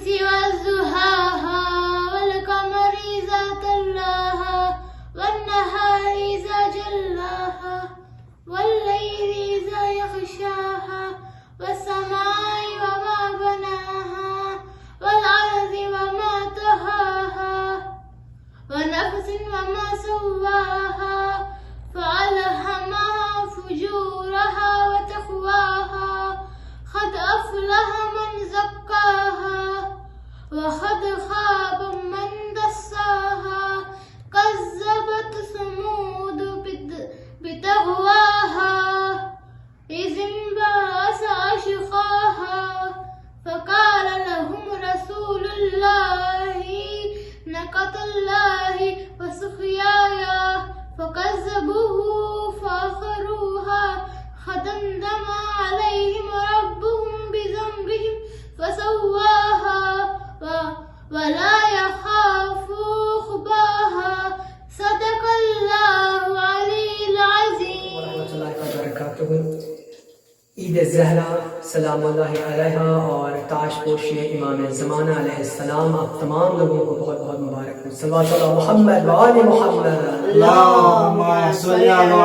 وضحاها والقمر إذا تلاها والنهار إذا جلاها والليل إذا يغشاها والسماء وما بناها والأرض وما طحاها ونفس وما سواها فألهمها فجورها وتقواها قد أفلح من زكاها وقد خاب من دساها كذبت ثمود بتقواها إذ انبعث أشقاها فقال لهم رسول الله ناقة الله وسقياها فكذبوه فعقروها فدمدم عليهم ربهم بذنبهم فسواها ولا يخاف عقباها صدق الله العلي العظيم ورحمۃ اللہ وبرکاتہ۔ عید زہرا سلام اللہ علیہ اور تاج پوشی امام زمانہ علیہ السلام آپ تمام لوگوں کو بہت بہت مبارک ہو۔ صلوات اللہ محمد وآل محمد، اللهم صل على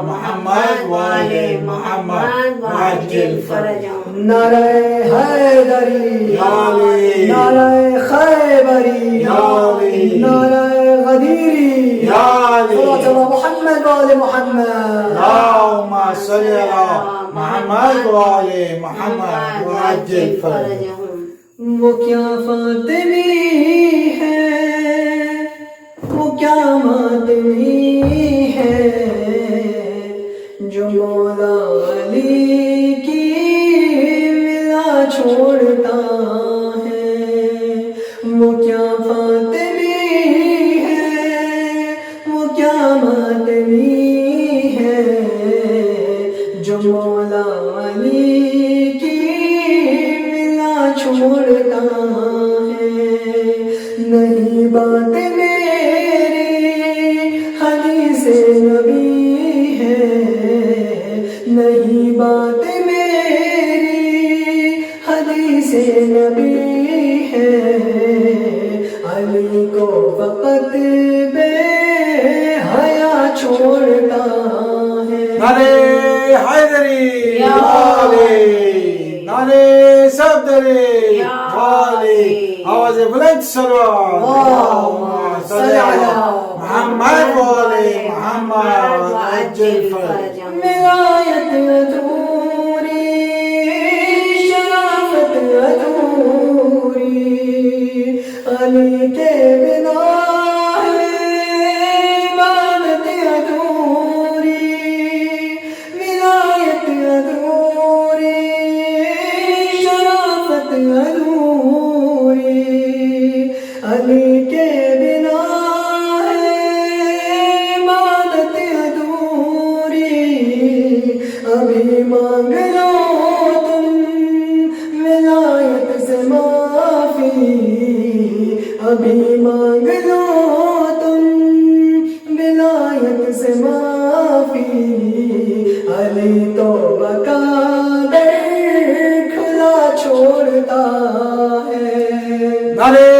محمد وآل محمد وعجل فرجهم۔ نعرہ حیدری یا علی، نعرہ خیبری یا علی، نعرہ غدیری یا علی، صلوات اللہ محمد وآل محمد۔ اللهم صل على محمد وآل محمد وعجل فرجهم۔ وہ کیا فاطمی ہے، وہ کیا ماتمی ہے، جو مولا علی کی ملا چھوڑتا ہے۔ وہ کیا فاطمی ہے، وہ کیا ماتمی ہے، جو مولا علی کی ملا چھوڑتا ہے۔ نہیں بات میری حدیث نبی ہے، نہیں بات میری حدیث نبی ہے، علی کو فقط بے حیا چھوڑتا ہے۔ نعرے حیدری یا علی، نعرے صدری یا علی، آواز بلند صلوات۔ اللهم صل على محمد وآل محمد وعجل فرجهم۔ ولایت ادھوری، شرافت ادھوری، علی کے بنا ہے عبادت ادھوری۔ ولایت ادھوری، شرافت ادھوری، علی کے بنا ہے عبادت ادھوری۔ ابھی مانگ لو تم ولایت سے معافی، ابھی مانگ لو تم ولایت سے معافی، علی تو بکا در کھلا چھوڑتا ہے۔ نعرے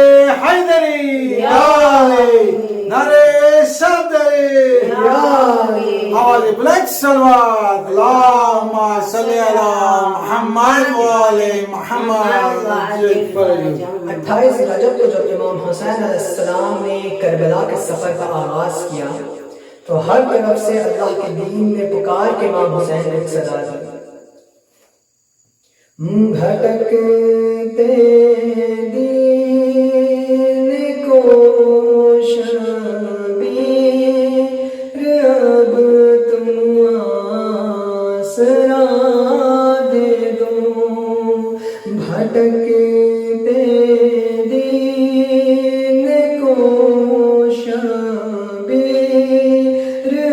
حیدری یا علی، نعرے صدری یا علی، آواز بلند صلوات۔ اللهم صل على محمد وآل محمد وعجل فرجهم۔ 28 رجب کو جب امام حسین علیہ السلام نے کربلا کے سفر کا آغاز کیا تو ہر طرف سے اللہ کے دین نے پکار کے امام حسین کو صدا دی۔ بھٹکتے دین کو شبیر اب تم آسرا دے دو۔ بھٹکتے دین کو شبیر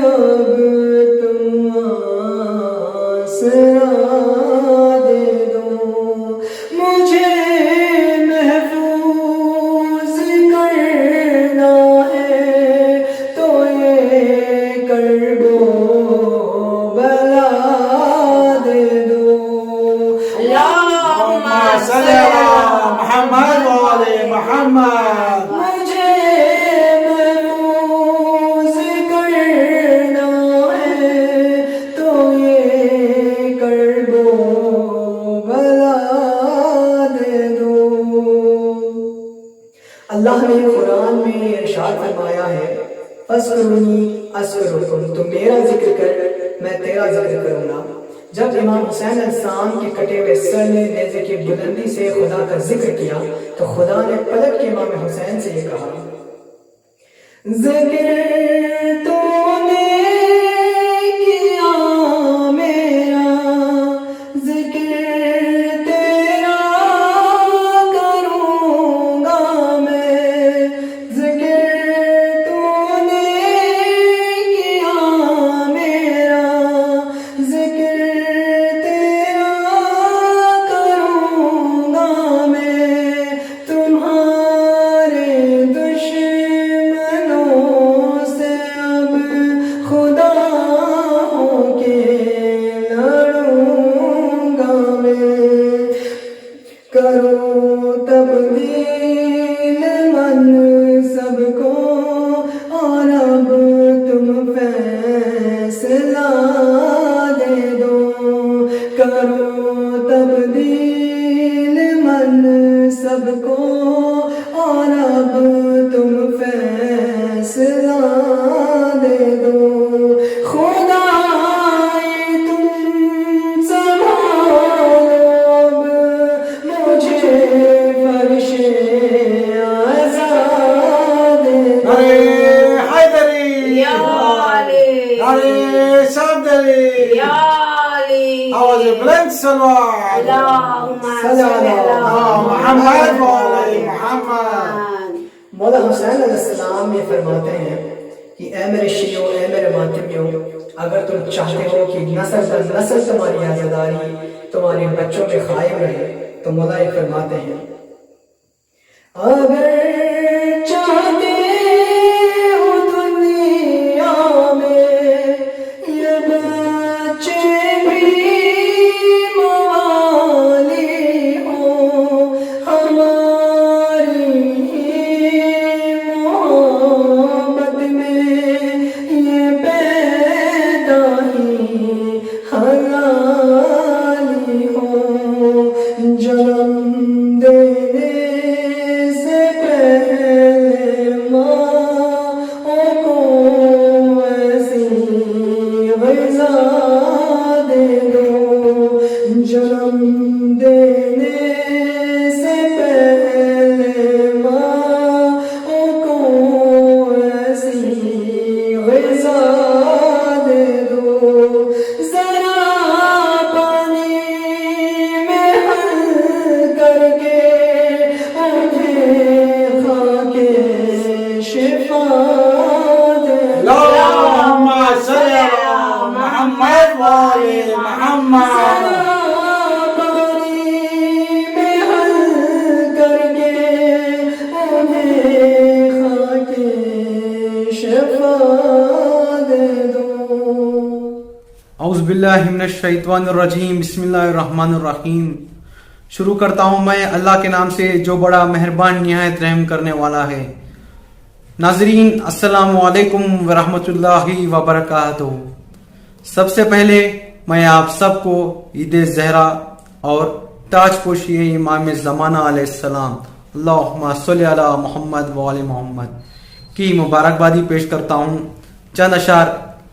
اب تم آسرا دے دو۔ مجھے محفوظ کرنا ہے تو یہ کرب و بلا دے دو۔ اللهم صل على محمد وآل محمد مجھے محفوظ کرنا ہے تو یہ کر دو بلا دے دو۔ اللہ نے قرآن میں ارشاد فرمایا ہے فَاذْكُرُونِي أَذْكُرْكُمْ، تم میرا ذکر کر میں تیرا ذکر کروں گا۔ جب امام حسین علیہ السلام کے کٹے ہوئے سر نے نیزے کی بلندی سے خدا کا ذکر کیا تو خدا نے پلٹ کے امام حسین سے یہ کہا ذکر تو نے کیا میرا ذکر تیرا کروں گا میں، ذکر تو نے کیا میرا ذکر تیرا کروں گا میں، تمہارے دشمنوں سے اب خدا ہو کے لڑوں گا میں، کرو تبدیل منصب کو اور اب تم فیصلہ دے دو، کرو تبدیل منصب کو اور اب تم فیصلہ دے دو، خدائے تم سنبھالو اب مجھے فرش عزا دے دو۔ نعرہ حیدری، یا علی، نعرہ صدری، یا علی، آواز بلند صلوات اللہم صلی صلی علی محمد وآل محمد۔ مولا حسین علیہ السلام یہ فرماتے ہیں کہ اے میرے شیعوں، اے میرے ماتمیوں، اگر تم چاہتے ہو کہ نسل در نسل تمہاری عزاداری تمہارے بچوں میں قائم رہے تو مولا یہ فرماتے ہیں اگر چاہتے ہو دنیا میں یہ بچے بھی موالی ہو، ہماری محبت میں یہ پیدا ہی حلالی ہو، جنم دینے سے پہلے ماں کو ایسی غذا دے دو، جنم دینے سے پہلے ماں کو ایسی غذا دے دو، ذرا پانی میں حل کر کے انہیں خاک شفا دے دو، اللہم صلی علی محمد وآل محمد۔ پانی میں حل کر کے انہیں خاک شفا دے دو۔ اعوذ باللہ من الشیطان الرجیم، بسم اللہ الرحمن الرحیم۔ شروع کرتا ہوں میں اللہ کے نام سے جو بڑا مہربان نہایت رحم کرنے والا ہے۔ ناظرین السلام علیکم ورحمۃ اللہ وبرکاتہ۔ سب سے پہلے میں آپ سب کو عید زہرا اور تاج پوشی امام زمانہ علیہ السلام اللہم صلی علی محمد وآل محمد کی مبارکبادی پیش کرتا ہوں۔ چند اشعار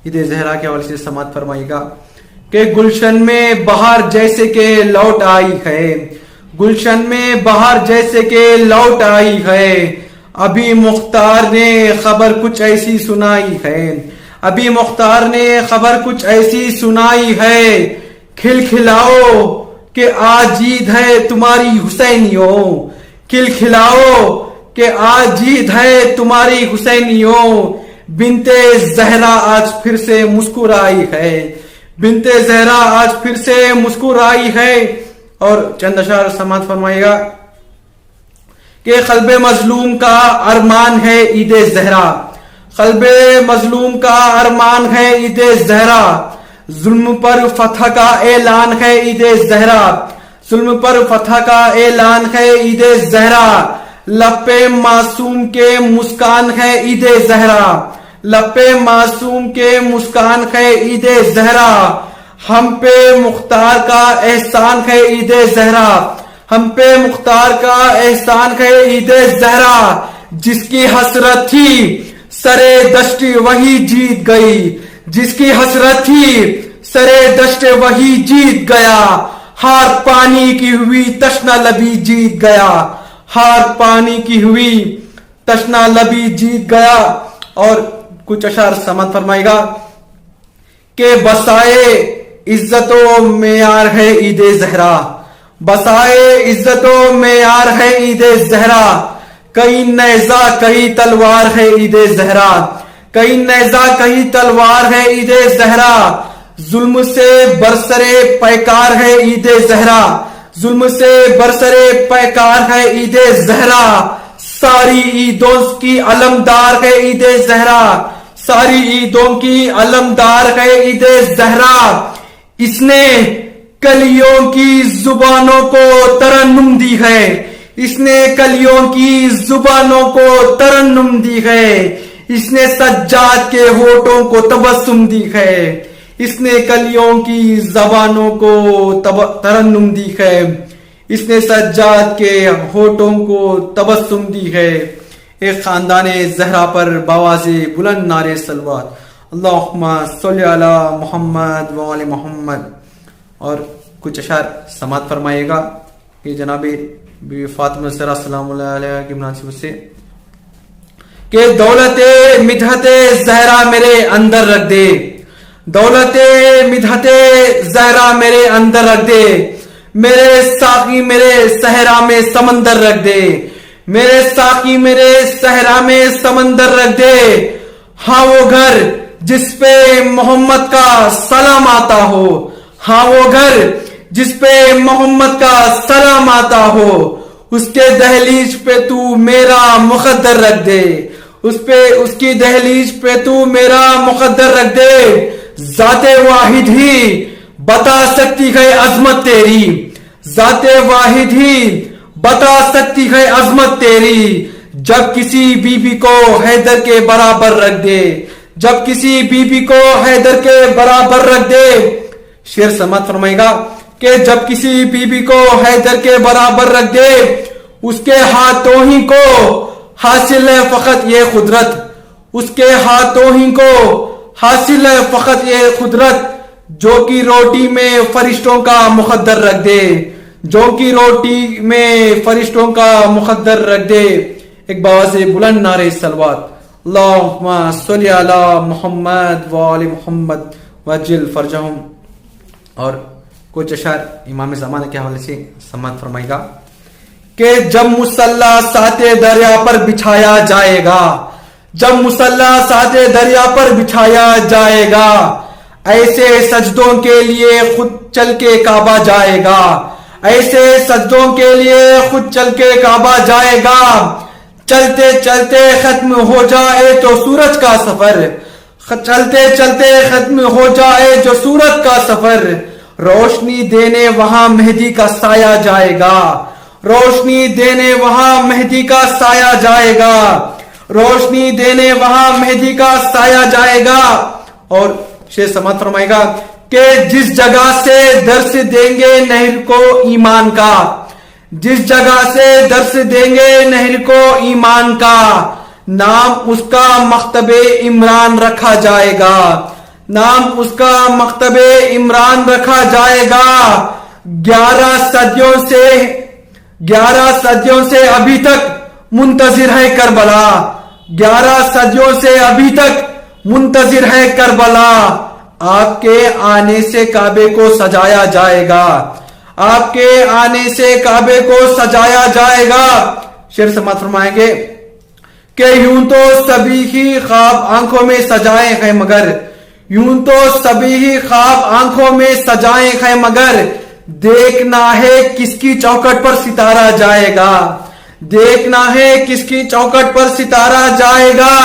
عید زہرا کے حوالے سے سماعت فرمائیے گا کہ گلشن میں بہار جیسے کہ لوٹ آئی ہے، گلشن میں بہار جیسے کہ لوٹ آئی ہے، ابھی مختار نے خبر کچھ ایسی سنائی ہے، ابھی مختار نے خبر کچھ ایسی سنائی ہے، کھلکھلاؤ کہ آج عید ہے تمہاری حسینیوں، کھلکھلاؤ کہ آج عید ہے تمہاری حسینیوں، بنت زہرا آج پھر سے مسکرائی ہے، بنت زہرا آج پھر سے مسکرائی ہے۔ اور چند اشعار سماعت فرمائے گا کہ قلب مظلوم کا ارمان ہے عید زہرا، قلب مظلوم کا ارمان ہے عید زہرا، ظلم پر فتح کا اعلان ہے عید زہرا، ظلم پر فتح کا اعلان ہے عید زہرا، لب پہ معصوم کے مسکان ہے عید زہرا، لب پہ معصوم کے مسکان ہے عید زہرا، ہم پہ مختار کا احسان ہے عید زہرا، ہم پہ مختار کا احسان ہے عید زہرا، جس کی حسرت تھی سرے دشت وہی جیت گئی، جس کی حسرت تھی سرے دشت وہی جیت گیا، ہار پانی کی ہوئی تشنا لبی جیت گیا، ہار پانی کی ہوئی تشنا لبی جیت گیا۔ اور کچھ اشعار سماعت فرمائے گا کہ بسائے عزت و معیار ہے عید زہرا، بسائے عزت و معیار ہے عید زہرا، کئی نیزہ کئی تلوار ہے عید زہرا، کئی نیزہ کئی تلوار ہے عید زہرا، ظلم سے برسرے پیکار ہے عید زہرا، ظلم سے برسرے پیکار ہے عید زہرا، ساری عیدوں کی علمدار ہے عید زہرا، ساری عیدوں کی علمدار ہے عید زہرا، اس نے کلیوں کی زبانوں کو ترنم دی ہے، اس نے کلیوں کی زبانوں کو ترنم دی ہے، اس نے سجاد کے ہونٹوں کو تبسم دی ہے، اس نے کلیوں کی زبانوں کو ترنم دی ہے، اس نے سجاد کے ہونٹوں کو تبسم دی ہے۔ ایک خاندان زہرا پر بآواز بلند نعرے صلوات، اللہم صلی علی محمد و آل محمد۔ اور کچھ اشعار سماعت فرمائیے گا کہ جناب بی فاطمہ الزہرا سلام اللہ علیہ کی مناسبت سے کہ دولت مدحت زہرا میرے اندر رکھ دے، دولت مدحت زہرا میرے اندر رکھ دے، میرے ساقی میرے صحرا میں سمندر رکھ دے، میرے ساقی میرے صحرا میں سمندر رکھ دے، ہاں وہ گھر جس پہ محمد کا سلام آتا ہو، ہاں وہ گھر جس پہ محمد کا سلام آتا ہو، اس کے دہلیز پہ تو میرا مقدر رکھ دے، اس کی دہلیز پہ تو میرا مقدر رکھ دے، ذات واحد ہی بتا سکتی ہے عظمت تیری، ذات واحد ہی بتا سکتی ہے عظمت تیری، جب کسی بی بی کو حیدر کے برابر رکھ دے، جب کسی بی بی کو حیدر کے برابر رکھ دے۔ شعر سماعت فرمائے گا کہ جب کسی بی بی کو حیدر کے برابر رکھ دے، اس کے ہاتھوں ہی کو حاصل ہے فقط یہ قدرت، اس کے ہاتھوں ہی کو حاصل ہے فقط یہ قدرت، جو کی روٹی میں فرشتوں کا مقدر رکھ دے، جو کی روٹی میں فرشتوں کا مقدر رکھ دے۔ ایک بآواز بلند نعرے صلوات، اللہم صلی علی محمد و آل محمد وجل فرجہم۔ اور کچھ اشعار امام زمانہ کے حوالے سے سماعت فرمائے گا کہ جب مصلی ساتھ دریا پر بچھایا جائے گا، جب مصلی ساتھ دریا پر بچھایا جائے گا، ایسے سجدوں کے لیے خود چل کے کعبہ جائے گا، ایسے سجدوں کے لیے خود چل کے کعبہ جائے گا، چلتے چلتے ختم ہو جائے تو سورج کا سفر، چلتے چلتے ختم ہو جائے جو سورج کا سفر، روشنی دینے وہاں مہدی کا سایہ جائے گا، روشنی دینے وہاں مہدی کا سایہ جائے گا، روشنی دینے وہاں مہدی کا سایہ جائے گا۔ اور شیخ سماعت فرمائے گا کہ جس جگہ سے درس دیں گے نہر کو ایمان کا، جس جگہ سے درس دیں گے نہر کو ایمان کا، نام اس کا مکتب عمران رکھا جائے گا، نام اس کا مکتب عمران رکھا جائے گا۔ 11 صدیوں سے ابھی تک منتظر ہے کربلا، 11 صدیوں سے ابھی تک منتظر ہے کربلا، آپ کے آنے سے کعبے کو سجایا جائے گا، آپ کے آنے سے کعبے کو سجایا جائے گا۔ شعر سماعت فرمائیں گے کہ یوں تو سبھی ہی خواب آنکھوں میں سجائے ہیں مگر، یوں تو سبھی ہی خواب آنکھوں میں سجائے ہیں مگر، دیکھنا ہے کس کی چوکھٹ پر ستارہ جائے گا، دیکھنا ہے کس کی چوکھٹ پر ستارہ جائے گا،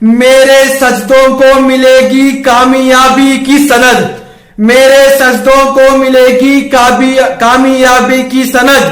میرے سجدوں کو ملے گی کامیابی کی سند، میرے سجدوں کو ملے گی کامیابی کی سند،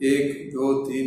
1 2 3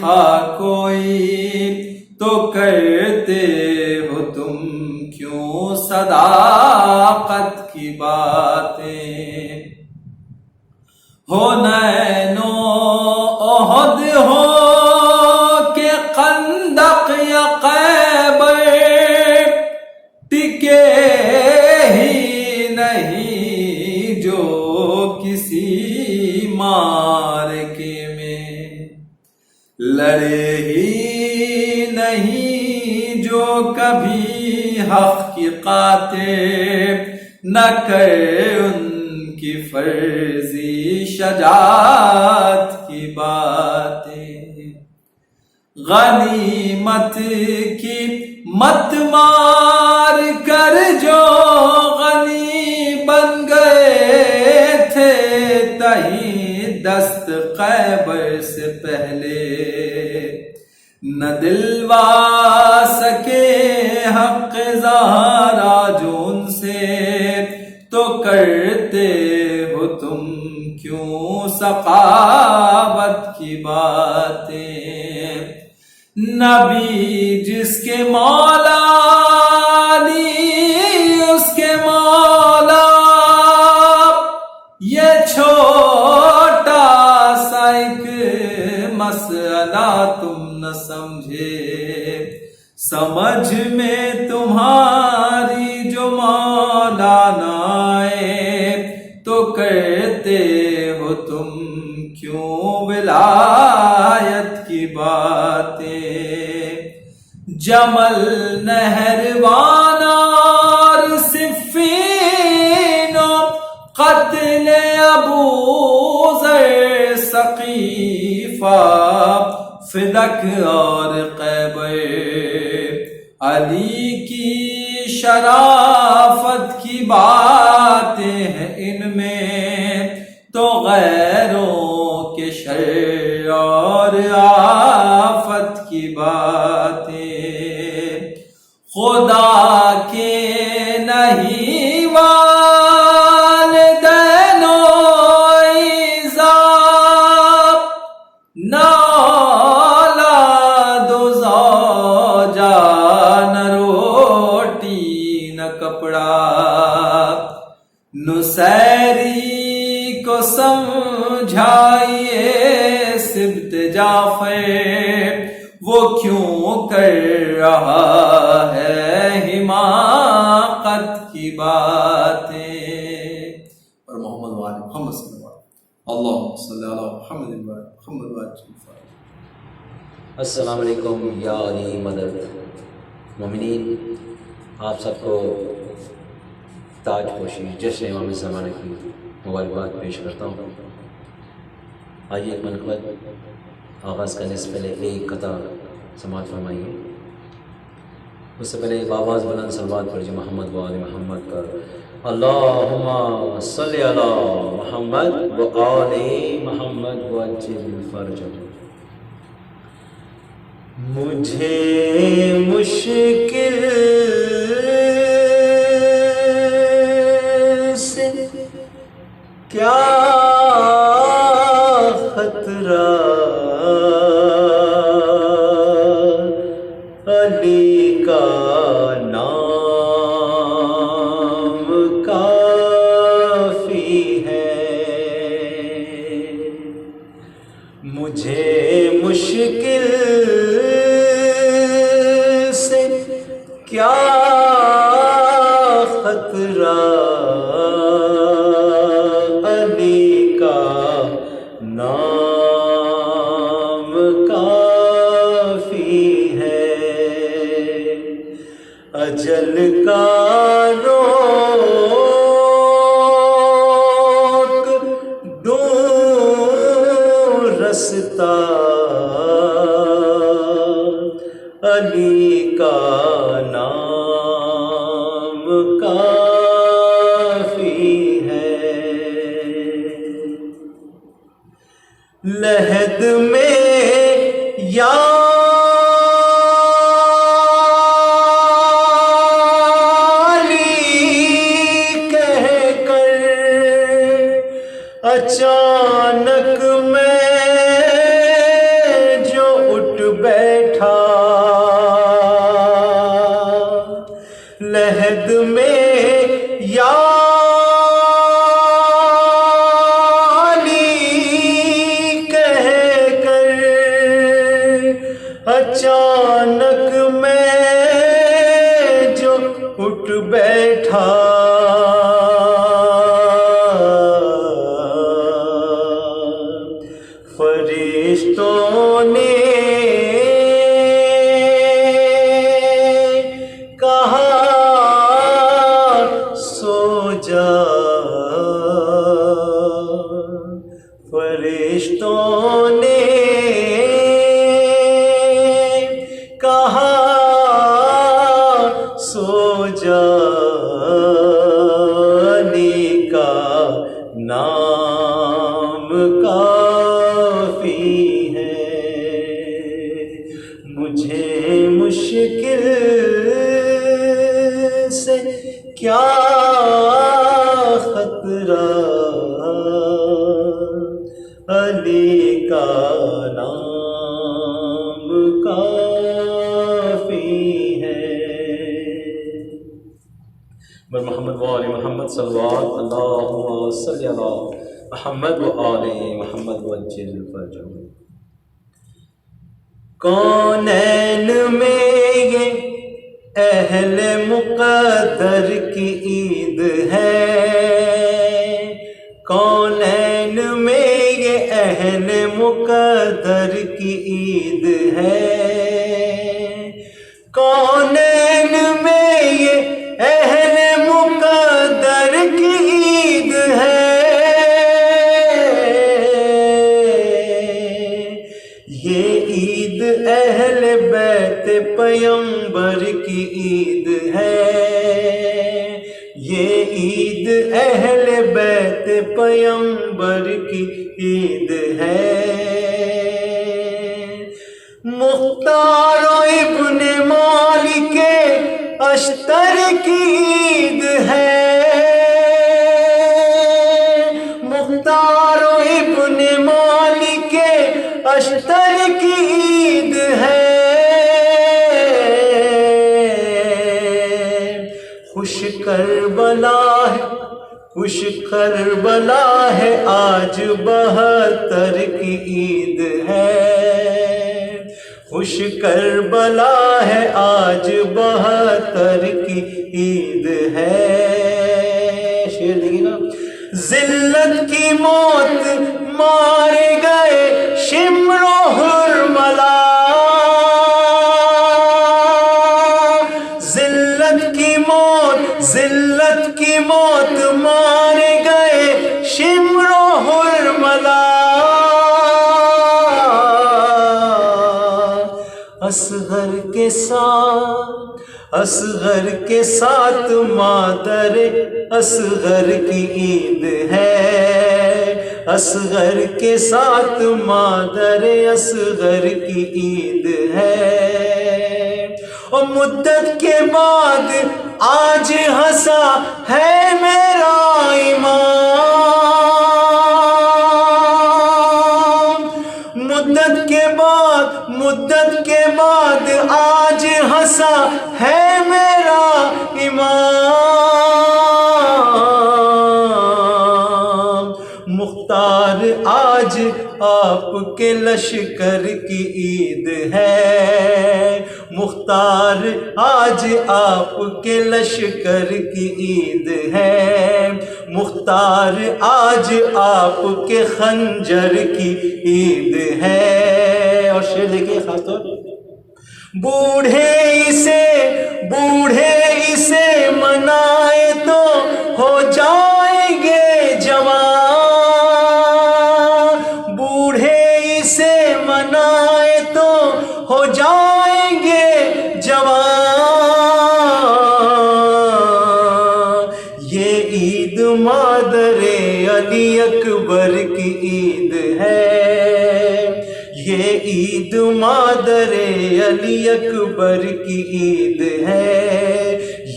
دیکھا کوئی تو کرتے ہو تم کیوں صداقت کی باتیں؟ ہو نینو احد ہو کہ خندق یا خیبر، ٹکے ہی نہیں جو کسی معرکے میں، لڑے ہی نہیں جو کبھی حق کی خاطر، نہ کر ان کی فرضی شجاعت کی باتیں۔ غنیمت کی مت مار کر جو غنی بن گئے تھے، تہیں دست خیبر سے پہلے، نہ دلوا سکے حق زہرا جو ان سے، تو کرتے ہو تم کیوں سخاوت کی باتیں؟ نبی جس کے مولا علی اس کے مولا، یہ چھوٹا سا ایک مسئلہ تم نہ سمجھے، سمجھ میں تمہاری جو مولا نہ آئے، تو کرتے ہو تم کیوں ولایت کی باتیں؟ جمل نہروان اور صفین و قتل ابو ذر ثقیفہ، فدک اور خیبر، علی کی شرافت کی باتیں ہیں ان میں، تو غیروں کے شر اور آفت کی باتیں۔ خدا کے نہیں والدین و ایذا، نہ اولاد و زوجہ، نہ روٹی نہ کپڑا، نصیری کو سمجھائیے سبط جعفر، وہ کیوں کر رہا ہے حماقت کی باتیں؟ اور محمد وآل محمد صلی اللہ علیہ وسلم، اللہم صلی علی محمد وآل محمد وآل محمد۔ السلام علیکم یا علی مدد مومنین، آپ سب کو تاج پوشی جشن امام زمانہ کی مبارکباد پیش کرتا ہوں۔ آئیے ایک منقبت آغاز کرنے سے پہلے ایک قطع سماعت فرمائیے۔ اس سے پہلے بآواز بلند صلوات پڑھیے محمد و آل محمد پر، اللہم صلی علی محمد و آل محمد وعجل فرجہ۔ مجھے مشکل سے کیا خطرہ، علی کا نام کافی ہے۔ مجھے مشکل سے کیا خطرہ، علی کا نام کافی ہے۔ اجل کا روک دوں رستا، علی کا نام کافی ہے۔ لحد میں یا اچانک میں جو اچانک میں جو اٹھ بیٹھا فرشتوں نے کہا سو جا، فرشتوں نے کہا سو جا، علی کا نام کافی ہے، مجھے مشکل سے کیا خطرہ، علی کا نام کافی ہے۔ بر محمد و آل محمد صلوات اللہم صلی علی محمد و آل محمد وجل فرجہ۔ کونین میں یہ اہل مقدر کی عید ہے، کونین میں یہ اہل مقدر کی عید ہے، کونین میں یہ اہل مقدر کی عید ہے، یہ عید اہل بیت پیغمبر کی عید ہے، یہ عید اہل بیت پیغمبر کی عید ہے، مختار و ابن مالک اشتر کی عید ہے، مختار و ابن مالک اشتر کی عید ہے، خوش کربلا ہے، خوش کربلا ہے، آج 72 کی عید ہے، خوش کربلا ہے، آج 72 کی عید ہے۔ شعر دیکھیے نا، ذلت کی موت مارے گئے شمر و حرملا، ذلت کی موت، ذلت کی موت مارے گئے شمر و حرملا، اصغر کے ساتھ، اصغر کے ساتھ مادر اصغر کی عید ہے، اصغر کے ساتھ مادر اصغر کی عید ہے، اور مدت کے بعد آج ہنسا ہے میرا امام، مدت کے بعد، مدت کے بعد آج ہنسا ہے میرا امام، مختار آج آپ کے لشکر کی عید ہے، مختار آج آپ کے لشکر کی عید ہے، مختار آج آپ کے خنجر کی عید ہے۔ اور شعر دیکھیے خاص طور بوڑھے اسے منائے تو ہو جائیں گے جوان، بوڑھے اسے منائے تو ہو جائیں گے جوان، یہ عید مادر علی اکبر کی عید ہے، یہ عید مادر علی اکبر کی عید ہے،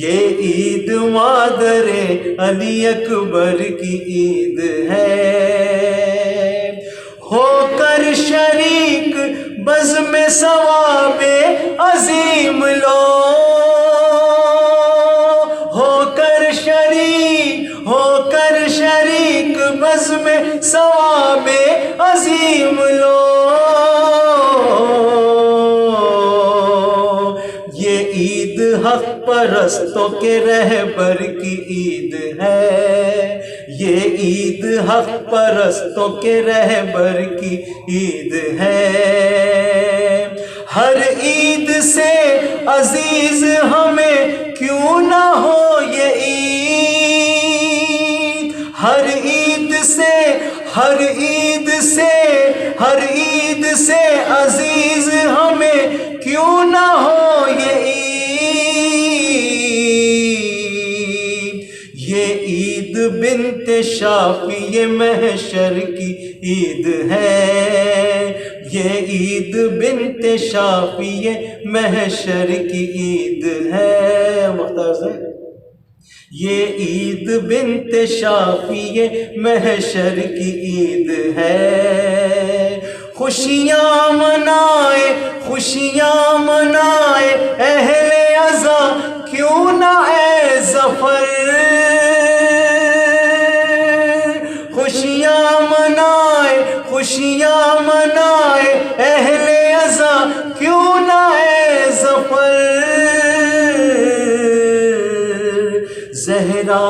یہ عید مادر علی اکبر کی عید ہے، ہو کر شریک بزم ثواب عظیم لو، ہو کر شریک بزم ثواب عظیم لو، پرستوں کے رہبر کی عید ہے، یہ عید حق پرستوں کے رہبر کی عید ہے۔ ہر عید سے عزیز ہمیں کیوں نہ ہو یہ عید، ہر عید سے ہر عید سے ہر عید سے عزیز ہمیں کیوں نہ ہو یہ عید، یہ عید بنت شافی یہ محشر کی عید ہے، یہ عید بنت شافی یہ محشر کی عید ہے۔ مختار سے یہ عید بنت شافی یہ محشر کی عید ہے۔ خوشیاں منائے خوشیاں منائے اہل عزا کیوں نہ اے ظفر، خوشیاں منائے خوشیاں منائے اہل عزا کیوں نہ اے ظفر، زہرا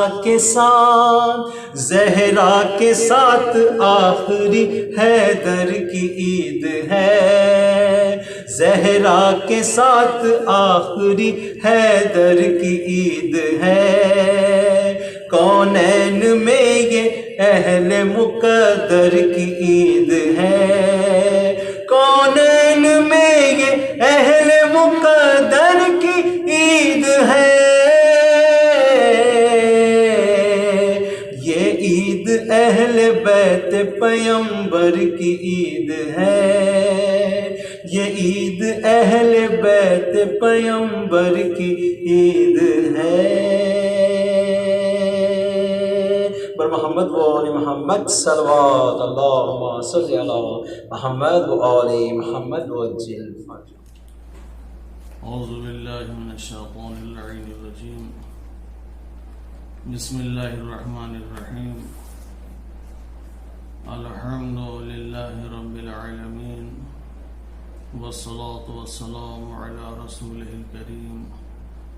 کے ساتھ آخری حیدر کی عید ہے، زہرا کے ساتھ آخری حیدر کی عید ہے۔ کونین میں یہ اہل مقدر کی عید ہے، کونین میں یہ اہل مقدر کی عید ہے۔ اہل بیت پیمبر کی عید ہے، یہ عید اہل بیت پیمبر کی عید ہے۔ بر محمد و آل محمد صلوات اللہم صلی علی محمد و آل محمد وجل فاتحہ۔ اعوذ باللہ من الشیطان اللعین الرجیم، بسم اللہ الرحمن الرحیم، الحمد للہ رب العالمین، والصلاة والسلام علی رسولہ الکریم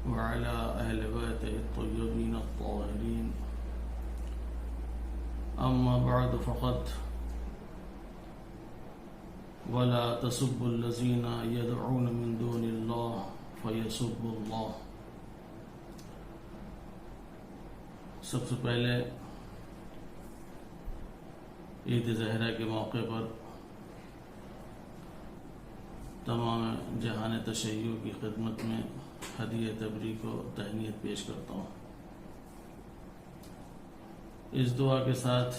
وعلی اہل بیتہ الطیبین الطاہرین، اما بعد فقط ولا تسبوا الذین یدعون من دون اللہ فیسبوا اللہ۔ سب سے پہلے عید زہرہ کے موقع پر تمام جہان تشیع کی خدمت میں ہدیہ تبریک و تہنیت پیش کرتا ہوں، اس دعا کے ساتھ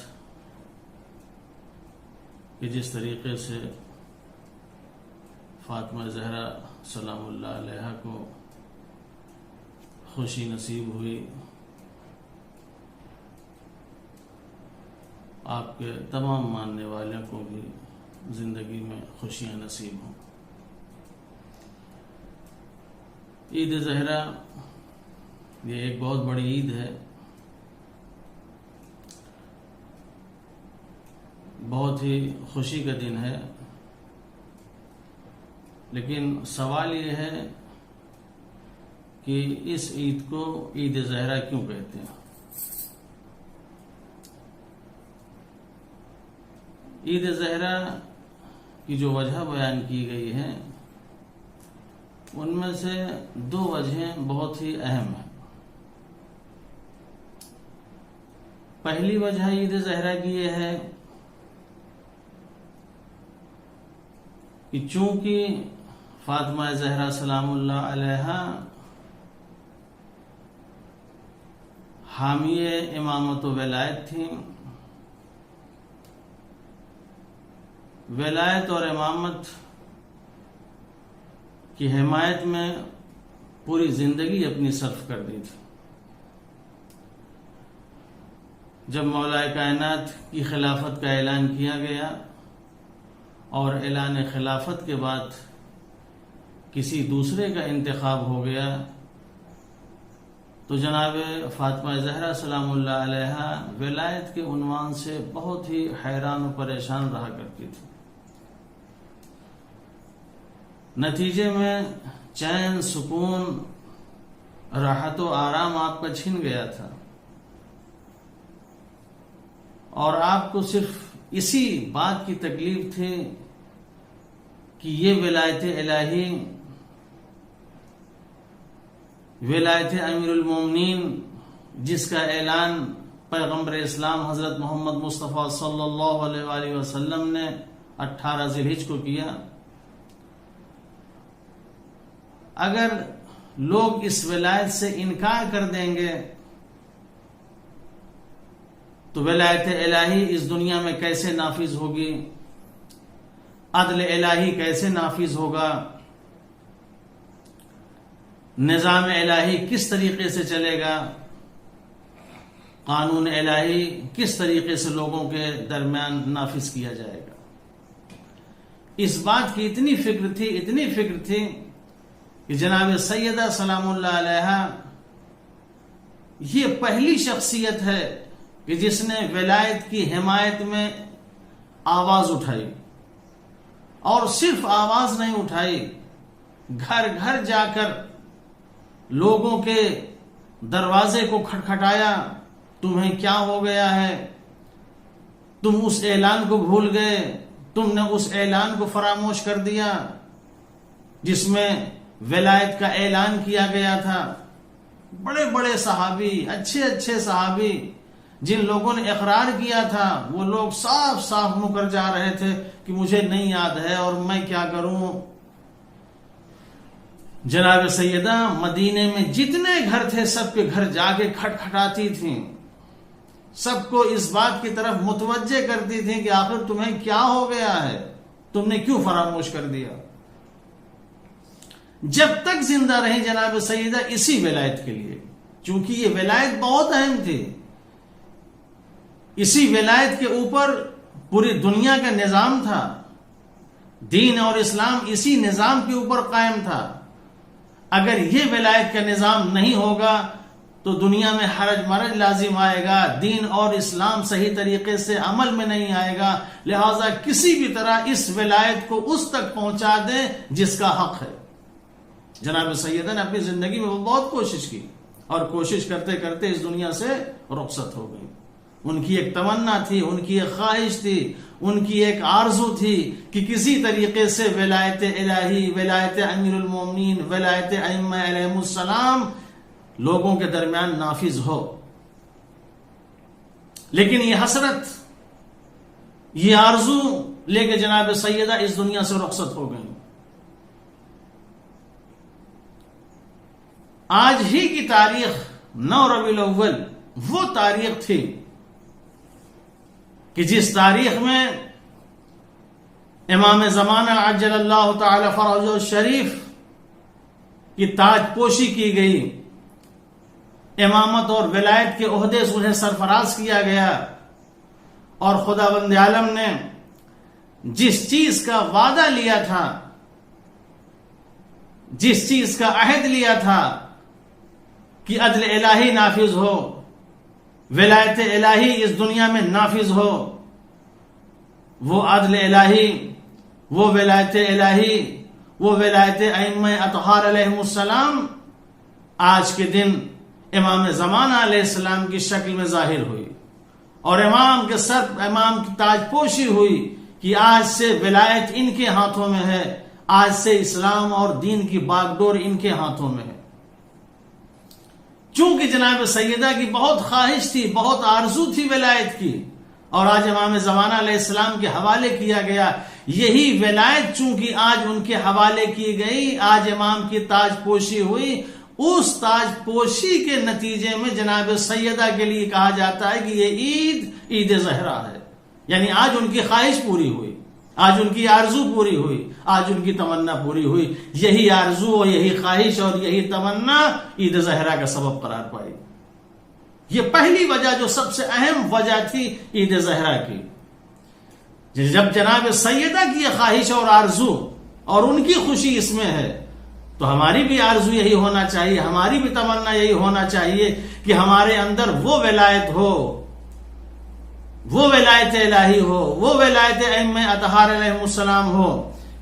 کہ جس طریقے سے فاطمہ زہرا سلام اللہ علیہا کو خوشی نصیب ہوئی، آپ کے تمام ماننے والوں کو بھی زندگی میں خوشیاں نصیب ہوں۔ عید زہرا یہ ایک بہت بڑی عید ہے، بہت ہی خوشی کا دن ہے، لیکن سوال یہ ہے کہ اس عید کو عید زہرا کیوں کہتے ہیں؟ عید زہرا کی جو وجہ بیان کی گئی ہے ان میں سے دو وجہیں بہت ہی اہم ہیں۔ پہلی وجہ عید زہرا کی یہ ہے کہ چونکہ فاطمہ زہرا سلام اللہ علیہا حامی امامت و ولایت تھیں، ولایت اور امامت کی حمایت میں پوری زندگی اپنی صرف کر دی تھی۔ جب مولا کائنات کی خلافت کا اعلان کیا گیا اور اعلان خلافت کے بعد کسی دوسرے کا انتخاب ہو گیا تو جناب فاطمہ زہرا سلام اللہ علیہا ولایت کے عنوان سے بہت ہی حیران و پریشان رہا کرتی تھی۔ نتیجے میں چین سکون راحت و آرام آپ کا چھن گیا تھا، اور آپ کو صرف اسی بات کی تکلیف تھی کہ یہ ولایت الہی، ولایت امیر المومنین، جس کا اعلان پیغمبر اسلام حضرت محمد مصطفیٰ صلی اللہ علیہ وآلہ وسلم نے 18 ذی الحجہ کو کیا، اگر لوگ اس ولایت سے انکار کر دیں گے تو ولایت الہی اس دنیا میں کیسے نافذ ہوگی؟ عدل الہی کیسے نافذ ہوگا؟ نظام الہی کس طریقے سے چلے گا؟ قانون الہی کس طریقے سے لوگوں کے درمیان نافذ کیا جائے گا؟ اس بات کی اتنی فکر تھی کہ جناب سیدہ سلام اللہ علیہا یہ پہلی شخصیت ہے کہ جس نے ولایت کی حمایت میں آواز اٹھائی، اور صرف آواز نہیں اٹھائی، گھر گھر جا کر لوگوں کے دروازے کو کھٹکھٹایا، تمہیں کیا ہو گیا ہے؟ تم اس اعلان کو بھول گئے، تم نے اس اعلان کو فراموش کر دیا جس میں ولایت کا اعلان کیا گیا تھا۔ بڑے بڑے صحابی، اچھے صحابی جن لوگوں نے اقرار کیا تھا، وہ لوگ صاف صاف منہ کر جا رہے تھے کہ مجھے نہیں یاد ہے اور میں کیا کروں۔ جناب سیدہ مدینے میں جتنے گھر تھے سب کے گھر جا کے کھٹکھٹاتی تھیں، سب کو اس بات کی طرف متوجہ کرتی تھیں کہ آخر تمہیں کیا ہو گیا ہے، تم نے کیوں فراموش کر دیا؟ جب تک زندہ رہی جناب سیدہ اسی ولایت کے لیے، چونکہ یہ ولایت بہت اہم تھی، اسی ولایت کے اوپر پوری دنیا کا نظام تھا، دین اور اسلام اسی نظام کے اوپر قائم تھا۔ اگر یہ ولایت کا نظام نہیں ہوگا تو دنیا میں حرج مرج لازم آئے گا، دین اور اسلام صحیح طریقے سے عمل میں نہیں آئے گا، لہذا کسی بھی طرح اس ولایت کو اس تک پہنچا دیں جس کا حق ہے۔ جناب سیدہ نے اپنی زندگی میں بہت کوشش کی، اور کوشش کرتے کرتے اس دنیا سے رخصت ہو گئی۔ ان کی ایک تمنا تھی، ان کی ایک خواہش تھی، ان کی ایک آرزو تھی کہ کسی طریقے سے ولایت الہی، ولایت امیر المومنین، ولایت ائمہ علیہم السلام لوگوں کے درمیان نافذ ہو۔ لیکن یہ حسرت، یہ آرزو لے کے جناب سیدہ اس دنیا سے رخصت ہو گئی۔ آج ہی کی تاریخ 9 ربیع الاول وہ تاریخ تھی کہ جس تاریخ میں امام زمانہ عجل اللہ تعالی فرجہ الشریف کی تاج پوشی کی گئی، امامت اور ولایت کے عہدے سے انہیں سرفراز کیا گیا، اور خداوند عالم نے جس چیز کا وعدہ لیا تھا، جس چیز کا عہد لیا تھا کہ عدل الہی نافذ ہو، ولایت الہی اس دنیا میں نافذ ہو، وہ عدل الہی، وہ ولایت الہی، وہ ولایت ائمہ اطہار علیہم السلام آج کے دن امام زمانہ علیہ السلام کی شکل میں ظاہر ہوئی، اور امام کے سر، امام کی تاج پوشی ہوئی کہ آج سے ولایت ان کے ہاتھوں میں ہے، آج سے اسلام اور دین کی باغڈور ان کے ہاتھوں میں ہے۔ چونکہ جناب سیدہ کی بہت خواہش تھی، بہت آرزو تھی ولایت کی، اور آج امام زمانہ علیہ السلام کے حوالے کیا گیا، یہی ولایت چونکہ آج ان کے حوالے کی گئی، آج امام کی تاج پوشی ہوئی، اس تاج پوشی کے نتیجے میں جناب سیدہ کے لیے کہا جاتا ہے کہ یہ عید زہرا ہے، یعنی آج ان کی خواہش پوری ہوئی، آج ان کی آرزو پوری ہوئی، آج ان کی تمنا پوری ہوئی۔ یہی آرزو اور یہی خواہش اور یہی تمنا عید زہرا کا سبب قرار پائی۔ یہ پہلی وجہ جو سب سے اہم وجہ تھی عید زہرا کی۔ جب جناب سیدہ کی یہ خواہش اور آرزو اور ان کی خوشی اس میں ہے، تو ہماری بھی آرزو یہی ہونا چاہیے، ہماری بھی تمنا یہی ہونا چاہیے کہ ہمارے اندر وہ ولایت ہو، وہ ولایت الہی ہو، وہ ولایت ائمہ اطہار علیہم السلام ہو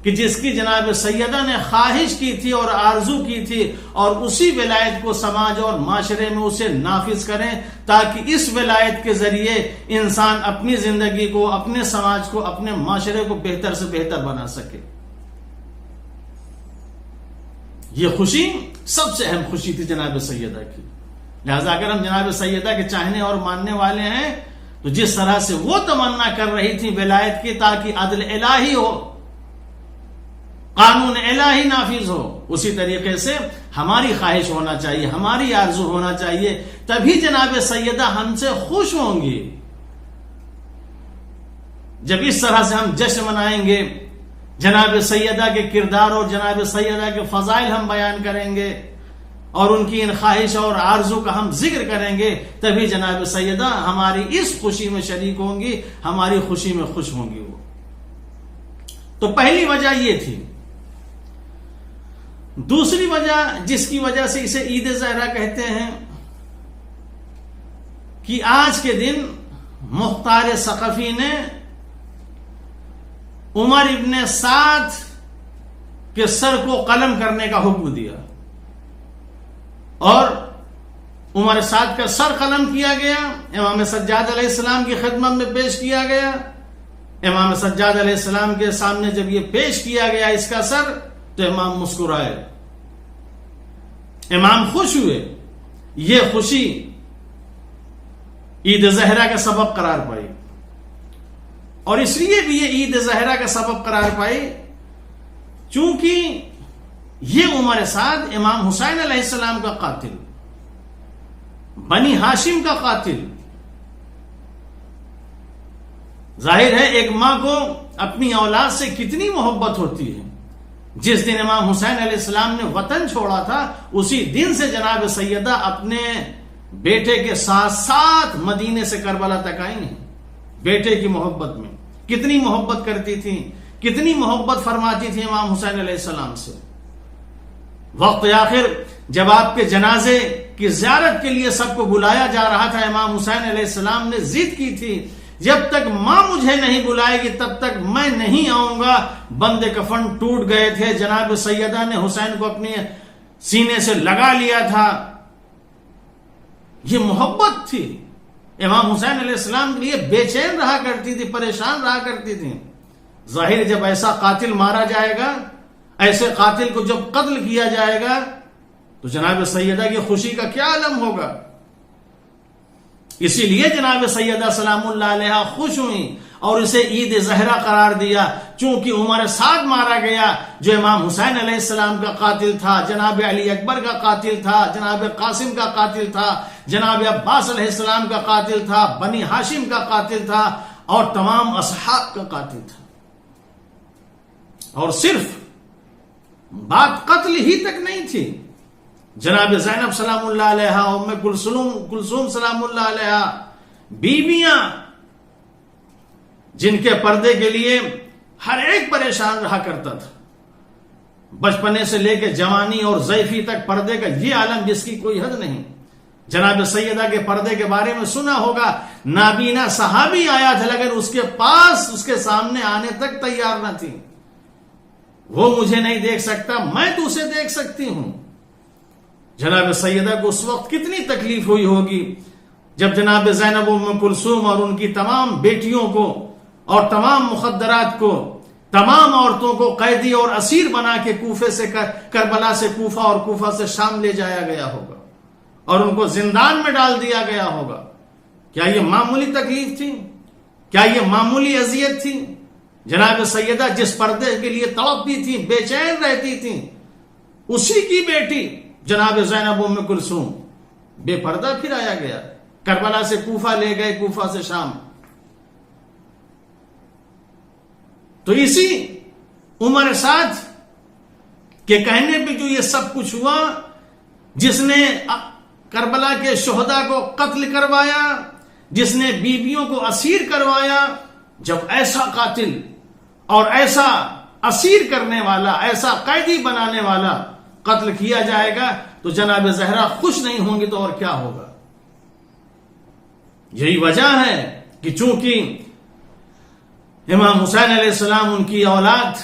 کہ جس کی جناب سیدہ نے خواہش کی تھی اور آرزو کی تھی، اور اسی ولایت کو سماج اور معاشرے میں اسے نافذ کریں تاکہ اس ولایت کے ذریعے انسان اپنی زندگی کو، اپنے سماج کو، اپنے معاشرے کو بہتر سے بہتر بنا سکے۔ یہ خوشی سب سے اہم خوشی تھی جناب سیدہ کی۔ لہذا اگر ہم جناب سیدہ کے چاہنے اور ماننے والے ہیں تو جس طرح سے وہ تمنا کر رہی تھی ولایت کی تاکہ عدل الہی ہو، قانون الہی نافذ ہو، اسی طریقے سے ہماری خواہش ہونا چاہیے، ہماری آرزو ہونا چاہیے، تبھی جناب سیدہ ہم سے خوش ہوں گی۔ جب اس طرح سے ہم جشن منائیں گے، جناب سیدہ کے کردار اور جناب سیدہ کے فضائل ہم بیان کریں گے اور ان کی ان خواہش اور آرزو کا ہم ذکر کریں گے، تبھی جناب سیدہ ہماری اس خوشی میں شریک ہوں گی، ہماری خوشی میں خوش ہوں گی وہ۔ تو پہلی وجہ یہ تھی۔ دوسری وجہ جس کی وجہ سے اسے عید زہرا کہتے ہیں کہ آج کے دن مختار ثقفی نے عمر ابن سعد کے سر کو قلم کرنے کا حکم دیا اور عمر سعد کا سر قلم کیا گیا، امام سجاد علیہ السلام کی خدمت میں پیش کیا گیا۔ امام سجاد علیہ السلام کے سامنے جب یہ پیش کیا گیا اس کا سر تو امام مسکرائے، امام خوش ہوئے۔ یہ خوشی عید زہرا کا سبب قرار پائی، اور اس لیے بھی یہ عید زہرا کا سبب قرار پائی چونکہ یہ عمر سعد امام حسین علیہ السلام کا قاتل، بنی ہاشم کا قاتل۔ ظاہر ہے ایک ماں کو اپنی اولاد سے کتنی محبت ہوتی ہے۔ جس دن امام حسین علیہ السلام نے وطن چھوڑا تھا اسی دن سے جناب سیدہ اپنے بیٹے کے ساتھ ساتھ مدینے سے کربلا تک آئی ہیں، بیٹے کی محبت میں۔ کتنی محبت کرتی تھی، کتنی محبت فرماتی تھی امام حسین علیہ السلام سے۔ وقت آخر جب آپ کے جنازے کی زیارت کے لیے سب کو بلایا جا رہا تھا، امام حسین علیہ السلام نے ضد کی تھی جب تک ماں مجھے نہیں بلائے گی تب تک میں نہیں آؤں گا۔ بند کفن ٹوٹ گئے تھے، جناب سیدہ نے حسین کو اپنے سینے سے لگا لیا تھا۔ یہ محبت تھی، امام حسین علیہ السلام کے لیے بے چین رہا کرتی تھی، پریشان رہا کرتی تھی۔ ظاہر جب ایسا قاتل مارا جائے گا، ایسے قاتل کو جب قتل کیا جائے گا تو جناب سیدہ کی خوشی کا کیا عالم ہوگا۔ اسی لیے جناب سیدہ سلام اللہ علیہ خوش ہوئیں اور اسے عید زہرا قرار دیا، چونکہ عمر سعد مارا گیا جو امام حسین علیہ السلام کا قاتل تھا، جناب علی اکبر کا قاتل تھا، جناب قاسم کا قاتل تھا، جناب عباس علیہ السلام کا قاتل تھا، بنی ہاشم کا قاتل تھا اور تمام اصحاب کا قاتل تھا۔ اور صرف بات قتل ہی تک نہیں تھی، جناب زینب سلام اللہ علیہ، ام کلثوم سلام اللہ علیہ، بیویاں جن کے پردے کے لیے ہر ایک پریشان رہا کرتا تھا، بچپنے سے لے کے جوانی اور ضعیفی تک پردے کا یہ عالم جس کی کوئی حد نہیں۔ جناب سیدہ کے پردے کے بارے میں سنا ہوگا، نابینا صحابی آیا تھا لیکن اس کے پاس اس کے سامنے آنے تک تیار نہ تھی۔ وہ مجھے نہیں دیکھ سکتا، میں تو اسے دیکھ سکتی ہوں۔ جناب سیدہ کو اس وقت کتنی تکلیف ہوئی ہوگی جب جناب زینب ام کلثوم اور ان کی تمام بیٹیوں کو اور تمام مخدرات کو، تمام عورتوں کو قیدی اور اسیر بنا کے کوفے سے کربلا سے کوفہ اور کوفہ سے شام لے جایا گیا ہوگا اور ان کو زندان میں ڈال دیا گیا ہوگا۔ کیا یہ معمولی تکلیف تھی؟ کیا یہ معمولی اذیت تھی؟ جناب سیدہ جس پردے کے لیے تڑپتی تھی، بے چین رہتی تھی، اسی کی بیٹی جناب زینب ام کلثوم بے پردہ پھرایا گیا، کربلا سے کوفہ لے گئے، کوفہ سے شام۔ تو اسی عمر سعد کے کہنے پہ جو یہ سب کچھ ہوا، جس نے کربلا کے شہداء کو قتل کروایا، جس نے بیویوں کو اسیر کروایا، جب ایسا قاتل اور ایسا اسیر کرنے والا، ایسا قیدی بنانے والا قتل کیا جائے گا تو جناب زہرا خوش نہیں ہوں گی تو اور کیا ہوگا۔ یہی وجہ ہے کہ چونکہ امام حسین علیہ السلام ان کی اولاد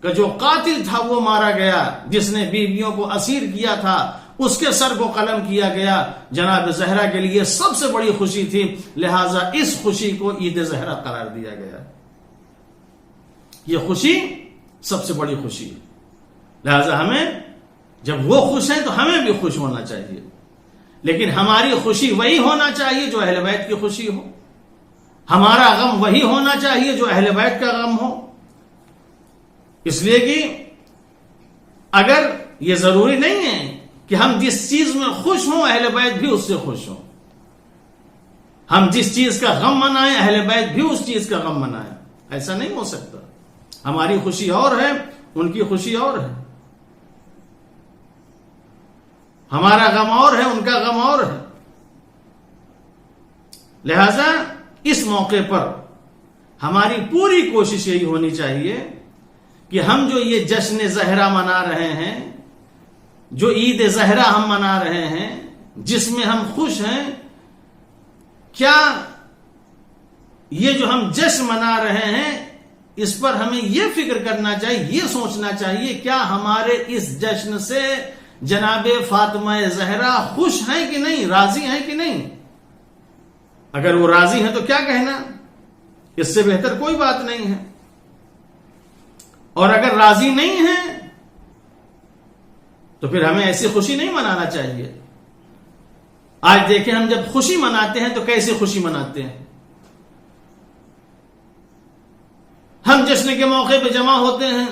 کہ جو قاتل تھا وہ مارا گیا، جس نے بیویوں کو اسیر کیا تھا اس کے سر کو قلم کیا گیا، جناب زہرا کے لیے سب سے بڑی خوشی تھی، لہٰذا اس خوشی کو عید زہرا قرار دیا گیا۔ یہ خوشی سب سے بڑی خوشی ہے، لہٰذا ہمیں جب وہ خوش ہیں تو ہمیں بھی خوش ہونا چاہیے، لیکن ہماری خوشی وہی ہونا چاہیے جو اہل بیت کی خوشی ہو، ہمارا غم وہی ہونا چاہیے جو اہل بیت کا غم ہو۔ اس لیے کہ اگر یہ ضروری نہیں ہے کہ ہم جس چیز میں خوش ہوں اہل بیت بھی اس سے خوش ہوں، ہم جس چیز کا غم منائیں اہل بیت بھی اس چیز کا غم منائیں، ایسا نہیں ہو سکتا۔ ہماری خوشی اور ہے، ان کی خوشی اور ہے، ہمارا غم اور ہے، ان کا غم اور ہے۔ لہذا اس موقع پر ہماری پوری کوشش یہی ہونی چاہیے کہ ہم جو یہ جشن زہرا منا رہے ہیں، جو عید زہرا ہم منا رہے ہیں، جس میں ہم خوش ہیں، کیا یہ جو ہم جشن منا رہے ہیں اس پر ہمیں یہ فکر کرنا چاہیے، یہ سوچنا چاہیے کیا ہمارے اس جشن سے جناب فاطمہ زہرا خوش ہیں کہ نہیں، راضی ہیں کہ نہیں؟ اگر وہ راضی ہیں تو کیا کہنا، اس سے بہتر کوئی بات نہیں ہے، اور اگر راضی نہیں ہیں تو پھر ہمیں ایسی خوشی نہیں منانا چاہیے۔ آج دیکھیں ہم جب خوشی مناتے ہیں تو کیسی خوشی مناتے ہیں؟ ہم جشن کے موقع پہ جمع ہوتے ہیں،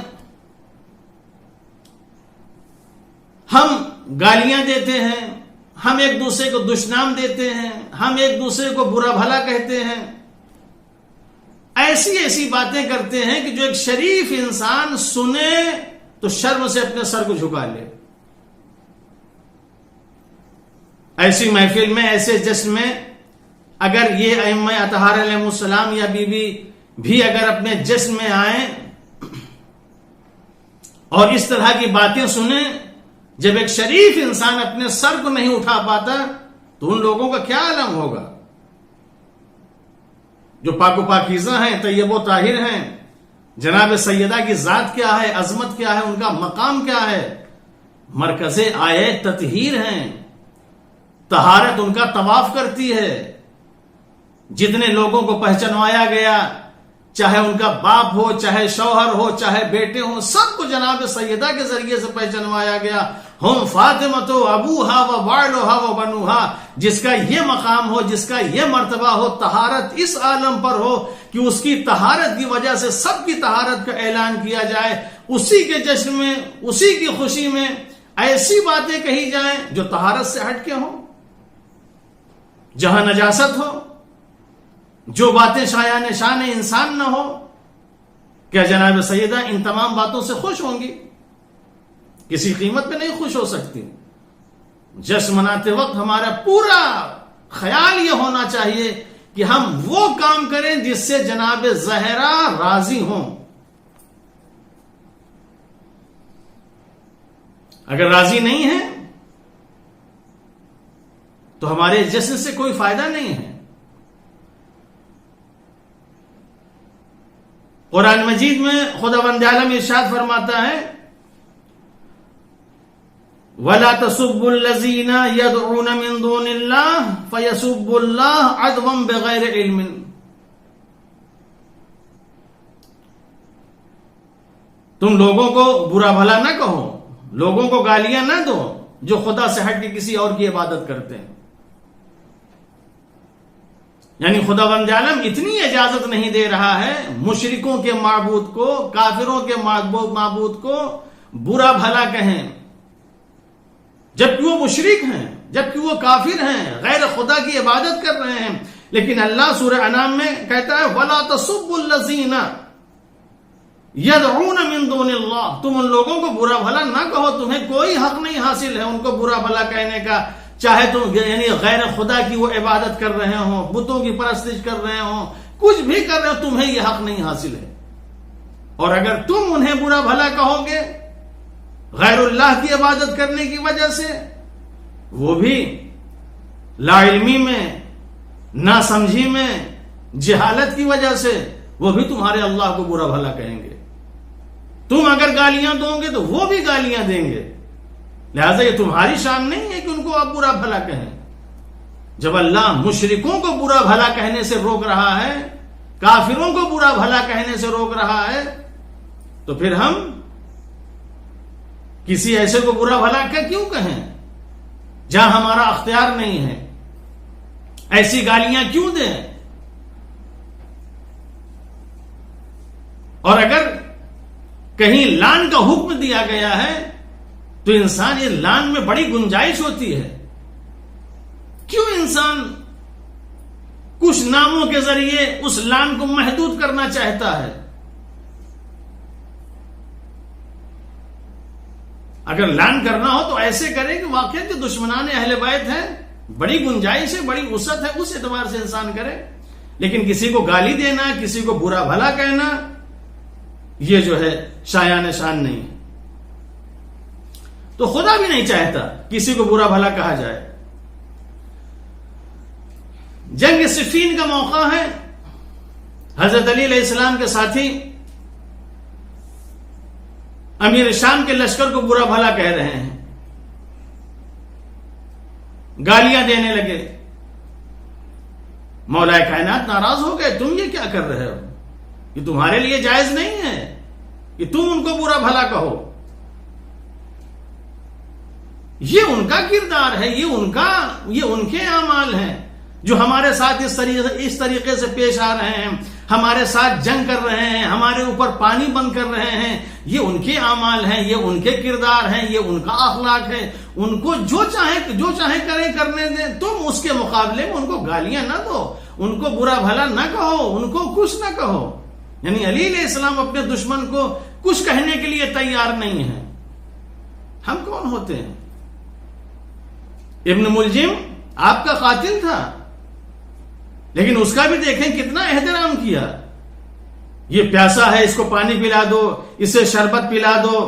ہم گالیاں دیتے ہیں، ہم ایک دوسرے کو دشنام دیتے ہیں، ہم ایک دوسرے کو برا بھلا کہتے ہیں، ایسی ایسی باتیں کرتے ہیں کہ جو ایک شریف انسان سنے تو شرم سے اپنے سر کو جھکا لے۔ ایسی محفل میں، ایسے جشن میں اگر یہ ائمہ اطہار علیہ السلام یا بی بی بھی اگر اپنے جشن میں آئیں اور اس طرح کی باتیں سنیں، جب ایک شریف انسان اپنے سر کو نہیں اٹھا پاتا تو ان لوگوں کا کیا عالم ہوگا؟ جو پاک و پاکیزہ ہیں، طیب و طاہر ہیں، جناب سیدہ کی ذات کیا ہے، عظمت کیا ہے، ان کا مقام کیا ہے، مرکز آیے تطہیر ہیں، طہارت ان کا طواف کرتی ہے۔ جتنے لوگوں کو پہچانوایا گیا، چاہے ان کا باپ ہو، چاہے شوہر ہو، چاہے بیٹے ہوں، سب کو جناب سیدہ کے ذریعے سے پہچانوایا گیا۔ ہم فاطمہ ابوہا و والوہا و بنوہا، جس کا یہ مقام ہو، جس کا یہ مرتبہ ہو، طہارت اس عالم پر ہو کہ اس کی طہارت کی وجہ سے سب کی طہارت کا اعلان کیا جائے، اسی کے جشن میں، اسی کی خوشی میں ایسی باتیں کہی جائیں جو طہارت سے ہٹ کے ہوں، جہاں نجاست ہو، جو باتیں شایان شان انسان نہ ہو، کیا جناب سیدہ ان تمام باتوں سے خوش ہوں گی؟ کسی قیمت پہ نہیں خوش ہو سکتی۔ جشن مناتے وقت ہمارا پورا خیال یہ ہونا چاہیے کہ ہم وہ کام کریں جس سے جناب زہرا راضی ہوں۔ اگر راضی نہیں ہیں تو ہمارے جشن سے کوئی فائدہ نہیں ہے۔ قرآن مجید میں خداوند عالم ارشاد فرماتا ہے وَلَا تَسُبُّوا الَّذِينَ يَدْعُونَ مِن دُونِ اللَّهِ فَيَسُبُّوا اللَّهَ عَدْوًا بِغَيْرِ عِلْمٍ۔ تم لوگوں کو برا بھلا نہ کہو، لوگوں کو گالیاں نہ دو جو خدا سے ہٹ کے کسی اور کی عبادت کرتے ہیں۔ یعنی خداوند عالم اتنی اجازت نہیں دے رہا ہے مشرکوں کے معبود کو، کافروں کے معبود کو برا بھلا کہیں، جبکہ وہ مشرک ہیں، جبکہ وہ کافر ہیں، غیر خدا کی عبادت کر رہے ہیں۔ لیکن اللہ سورہ انعام میں کہتا ہے وَلَا تَسُبُّوا الَّذِينَ يَدْعُونَ مِن دُونِ اللَّهِ، تم ان لوگوں کو برا بھلا نہ کہو، تمہیں کوئی حق نہیں حاصل ہے ان کو برا بھلا کہنے کا، چاہے تم یعنی غیر خدا کی وہ عبادت کر رہے ہوں، بتوں کی پرستش کر رہے ہوں، کچھ بھی کر رہے ہو، تمہیں یہ حق نہیں حاصل ہے۔ اور اگر تم انہیں برا بھلا کہو گے غیر اللہ کی عبادت کرنے کی وجہ سے، وہ بھی لا علمی میں، نا سمجھی میں، جہالت کی وجہ سے، وہ بھی تمہارے اللہ کو برا بھلا کہیں گے۔ تم اگر گالیاں دو گے تو وہ بھی گالیاں دیں گے. لہذا یہ تمہاری شان نہیں ہے کہ ان کو آپ برا بھلا کہیں. جب اللہ مشرکوں کو برا بھلا کہنے سے روک رہا ہے، کافروں کو برا بھلا کہنے سے روک رہا ہے، تو پھر ہم کسی ایسے کو برا بھلا کیوں کہیں جہاں ہمارا اختیار نہیں ہے؟ ایسی گالیاں کیوں دیں؟ اور اگر کہیں لعن کا حکم دیا گیا ہے تو انسان، یہ لعن میں بڑی گنجائش ہوتی ہے. کیوں انسان کچھ ناموں کے ذریعے اس لعن کو محدود کرنا چاہتا ہے؟ اگر لعن کرنا ہو تو ایسے کرے کہ واقعی جو دشمنان اہل بیت ہیں، بڑی گنجائش ہے، بڑی وسعت ہے، اس اعتبار سے انسان کرے. لیکن کسی کو گالی دینا، کسی کو برا بھلا کہنا، یہ جو ہے شایان شان نہیں. تو خدا بھی نہیں چاہتا کسی کو برا بھلا کہا جائے. جنگ صفین کا موقع ہے. حضرت علی علیہ السلام کے ساتھی امیر شام کے لشکر کو برا بھلا کہہ رہے ہیں، گالیاں دینے لگے. مولا کائنات ناراض ہو گئے، تم یہ کیا کر رہے ہو؟ یہ تمہارے لیے جائز نہیں ہے کہ تم ان کو برا بھلا کہو. یہ ان کا کردار ہے، یہ ان کے اعمال ہیں جو ہمارے ساتھ اس طریقے سے پیش آ رہے ہیں، ہمارے ساتھ جنگ کر رہے ہیں، ہمارے اوپر پانی بند کر رہے ہیں. یہ ان کے اعمال ہیں، یہ ان کے کردار ہیں، یہ ان کا اخلاق ہے. ان کو جو چاہے کرنے دیں. تم اس کے مقابلے میں ان کو گالیاں نہ دو، ان کو برا بھلا نہ کہو، ان کو کچھ نہ کہو. یعنی علی علیہ السلام اپنے دشمن کو کچھ کہنے کے لیے تیار نہیں ہیں. ہم کون ہوتے ہیں؟ ابن ملجم آپ کا قاتل تھا، لیکن اس کا بھی دیکھیں کتنا احترام کیا. یہ پیاسا ہے، اس کو پانی پلا دو، اسے شربت پلا دو.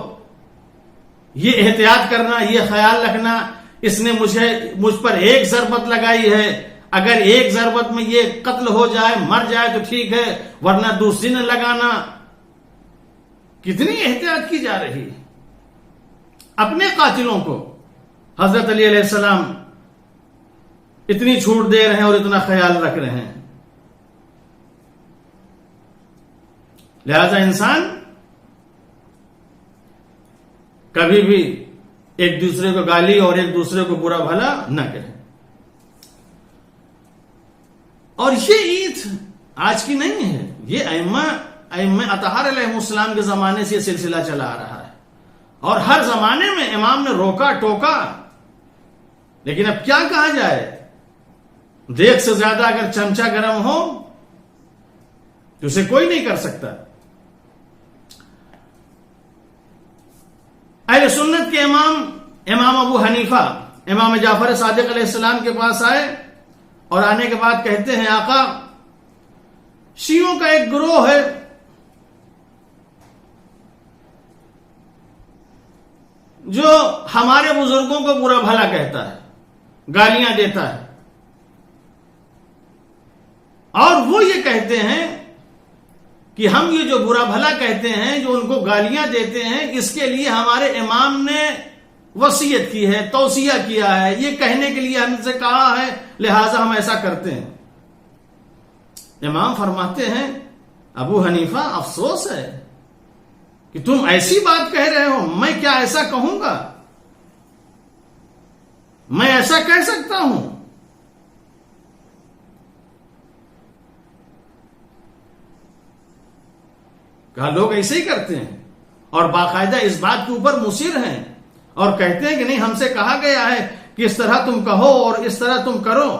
یہ احتیاط کرنا، یہ خیال رکھنا، اس نے مجھ پر ایک ضربت لگائی ہے، اگر ایک ضربت میں یہ قتل ہو جائے، مر جائے تو ٹھیک ہے، ورنہ دوسری نے لگانا. کتنی احتیاط کی جا رہی ہے. اپنے قاتلوں کو حضرت علی علیہ السلام اتنی چھوٹ دے رہے ہیں اور اتنا خیال رکھ رہے ہیں. لہذا انسان کبھی بھی ایک دوسرے کو گالی اور ایک دوسرے کو برا بھلا نہ کہے. اور یہ عید آج کی نہیں ہے، یہ ائمہ اطہار علیہ السلام کے زمانے سے یہ سلسلہ چلا آ رہا ہے، اور ہر زمانے میں امام نے روکا ٹوکا. لیکن اب کیا کہا جائے؟ دیگ سے زیادہ اگر چمچہ گرم ہو تو اسے کوئی نہیں کر سکتا. اہل سنت کے امام ابو حنیفہ امام جعفر صادق علیہ السلام کے پاس آئے اور آنے کے بعد کہتے ہیں، آقا، شیعوں کا ایک گروہ ہے جو ہمارے بزرگوں کو برا بھلا کہتا ہے، گالیاں دیتا ہے، اور وہ یہ کہتے ہیں کہ ہم یہ جو برا بھلا کہتے ہیں، جو ان کو گالیاں دیتے ہیں، اس کے لیے ہمارے امام نے وصیت کی ہے، توصیہ کیا ہے، یہ کہنے کے لیے ہم سے کہا ہے، لہذا ہم ایسا کرتے ہیں. امام فرماتے ہیں، ابو حنیفہ، افسوس ہے کہ تم ایسی بات کہہ رہے ہو. میں کیا ایسا کہوں گا؟ میں ایسا کہہ سکتا ہوں؟ کہا لوگ ایسے ہی کرتے ہیں اور باقاعدہ اس بات کے اوپر مصر ہیں اور کہتے ہیں کہ نہیں، ہم سے کہا گیا ہے کہ اس طرح تم کہو اور اس طرح تم کرو.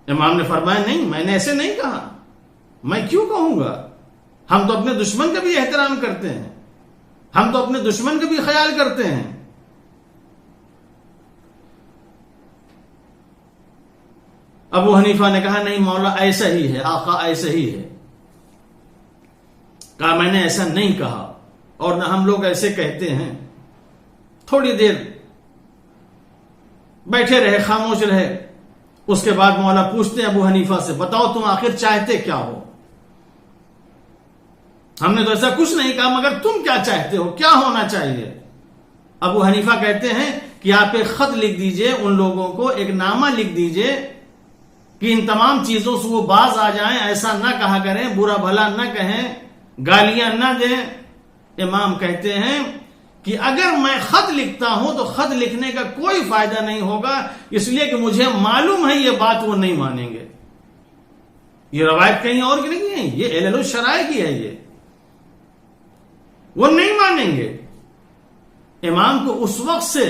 امام نے فرمایا، نہیں، میں نے ایسے نہیں کہا. میں کیوں کہوں گا؟ ہم تو اپنے دشمن کا بھی احترام کرتے ہیں، ہم تو اپنے دشمن کا بھی خیال کرتے ہیں. ابو حنیفہ نے کہا، نہیں مولا، ایسا ہی ہے، آقا ایسا ہی ہے. کہا میں نے ایسا نہیں کہا اور نہ ہم لوگ ایسے کہتے ہیں. تھوڑی دیر بیٹھے رہے، خاموش رہے. اس کے بعد مولا پوچھتے ہیں ابو حنیفہ سے، بتاؤ تم آخر چاہتے کیا ہو؟ ہم نے تو ایسا کچھ نہیں کہا، مگر تم کیا چاہتے ہو، کیا ہونا چاہیے؟ ابو حنیفہ کہتے ہیں کہ آپ ایک خط لکھ دیجئے، ان لوگوں کو ایک نامہ لکھ دیجئے کہ ان تمام چیزوں سے وہ باز آ جائیں، ایسا نہ کہا کریں، برا بھلا نہ کہیں، گالیاں نہ دیں۔ امام کہتے ہیں کہ اگر میں خط لکھتا ہوں تو خط لکھنے کا کوئی فائدہ نہیں ہوگا، اس لیے کہ مجھے معلوم ہے یہ بات وہ نہیں مانیں گے۔ یہ روایت کہیں اور کی نہیں ہے، یہ علل الشرائع کی ہے، یہ وہ نہیں مانیں گے۔ امام کو اس وقت سے